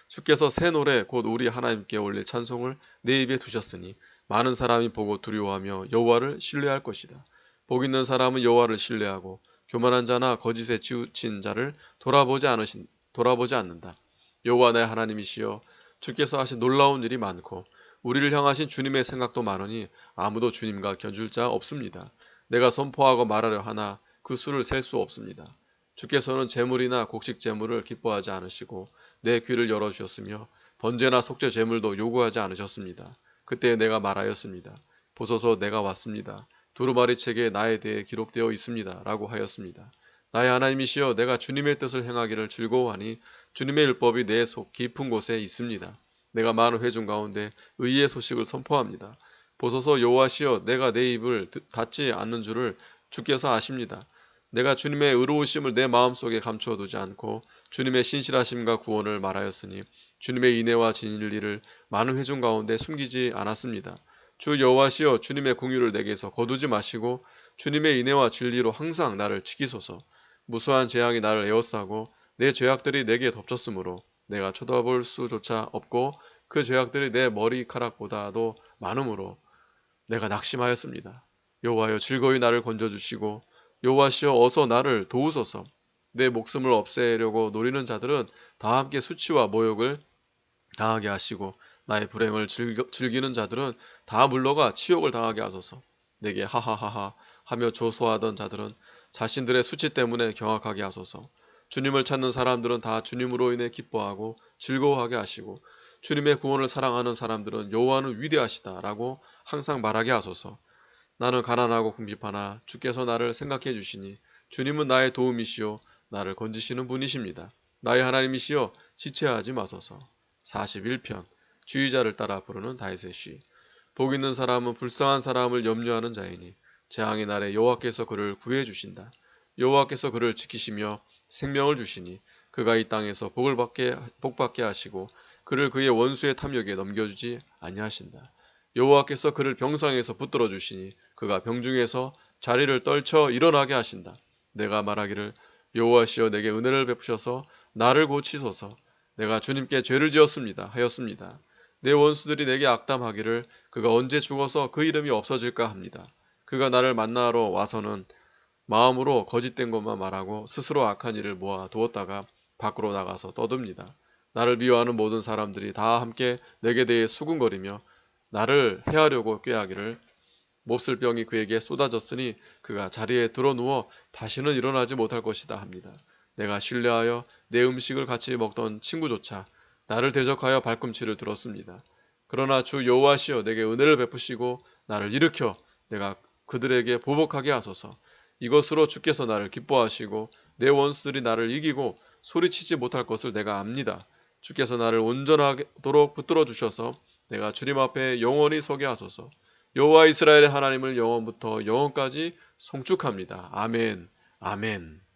주께서 새 노래 곧 우리 하나님께 올릴 찬송을 내 입에 두셨으니 많은 사람이 보고 두려워하며 여호와를 신뢰할 것이다. 복 있는 사람은 여호와를 신뢰하고 교만한 자나 거짓에 치우친 자를 돌아보지 않는다. 여호와 내 하나님이시여 주께서 하신 놀라운 일이 많고 우리를 향하신 주님의 생각도 많으니 아무도 주님과 견줄 자 없습니다. 내가 선포하고 말하려 하나 그 수를 셀 수 없습니다. 주께서는 제물이나 곡식 제물을 기뻐하지 않으시고 내 귀를 열어주셨으며 번제나 속죄 제물도 요구하지 않으셨습니다. 그때 내가 말하였습니다. 보소서 내가 왔습니다. 두루마리 책에 나에 대해 기록되어 있습니다. 라고 하였습니다. 나의 하나님이시여 내가 주님의 뜻을 행하기를 즐거워하니 주님의 율법이 내 속 깊은 곳에 있습니다. 내가 많은 회중 가운데 의의 소식을 선포합니다. 보소서 여호와시여 내가 내 입을 닫지 않는 줄을 주께서 아십니다. 내가 주님의 의로우심을 내 마음속에 감추어 두지 않고 주님의 신실하심과 구원을 말하였으니 주님의 인애와 진리를 많은 회중 가운데 숨기지 않았습니다. 주 여호와시여 주님의 공의를 내게서 거두지 마시고 주님의 인애와 진리로 항상 나를 지키소서. 무수한 재앙이 나를 에워싸고 내 죄악들이 내게 덮쳤으므로 내가 쳐다볼 수조차 없고 그 죄악들이 내 머리카락보다도 많으므로 내가 낙심하였습니다. 여호와여 즐거이 나를 건져주시고 여호와시여 어서 나를 도우소서. 내 목숨을 없애려고 노리는 자들은 다 함께 수치와 모욕을 당하게 하시고 나의 불행을 즐기는 자들은 다 물러가 치욕을 당하게 하소서. 내게 하하하하 하며 조소하던 자들은 자신들의 수치 때문에 경악하게 하소서. 주님을 찾는 사람들은 다 주님으로 인해 기뻐하고 즐거워하게 하시고 주님의 구원을 사랑하는 사람들은 여호와는 위대하시다라고 항상 말하게 하소서. 나는 가난하고 궁핍하나 주께서 나를 생각해 주시니 주님은 나의 도움이시요 나를 건지시는 분이십니다. 나의 하나님이시여 지체하지 마소서. 41편 주의자를 따라 부르는 다윗의 시. 복 있는 사람은 불쌍한 사람을 염려하는 자이니 재앙의 날에 여호와께서 그를 구해 주신다. 여호와께서 그를 지키시며 생명을 주시니 그가 이 땅에서 복받게 하시고 그를 그의 원수의 탐욕에 넘겨주지 아니하신다. 여호와께서 그를 병상에서 붙들어 주시니 그가 병중에서 자리를 떨쳐 일어나게 하신다. 내가 말하기를 여호와시여 내게 은혜를 베푸셔서 나를 고치소서. 내가 주님께 죄를 지었습니다 하였습니다. 내 원수들이 내게 악담하기를 그가 언제 죽어서 그 이름이 없어질까 합니다. 그가 나를 만나러 와서는 마음으로 거짓된 것만 말하고 스스로 악한 일을 모아 두었다가 밖으로 나가서 떠듭니다. 나를 미워하는 모든 사람들이 다 함께 내게 대해 수군거리며 나를 해하려고 꾀하기를 몹쓸 병이 그에게 쏟아졌으니 그가 자리에 드러누워 다시는 일어나지 못할 것이다 합니다. 내가 신뢰하여 내 음식을 같이 먹던 친구조차 나를 대적하여 발꿈치를 들었습니다. 그러나 주 여호와시여 내게 은혜를 베푸시고 나를 일으켜 내가 그들에게 보복하게 하소서. 이것으로 주께서 나를 기뻐하시고 내 원수들이 나를 이기고 소리치지 못할 것을 내가 압니다. 주께서 나를 온전하도록 붙들어 주셔서 내가 주님 앞에 영원히 서게 하소서. 여호와 이스라엘의 하나님을 영원부터 영원까지 송축합니다. 아멘. 아멘.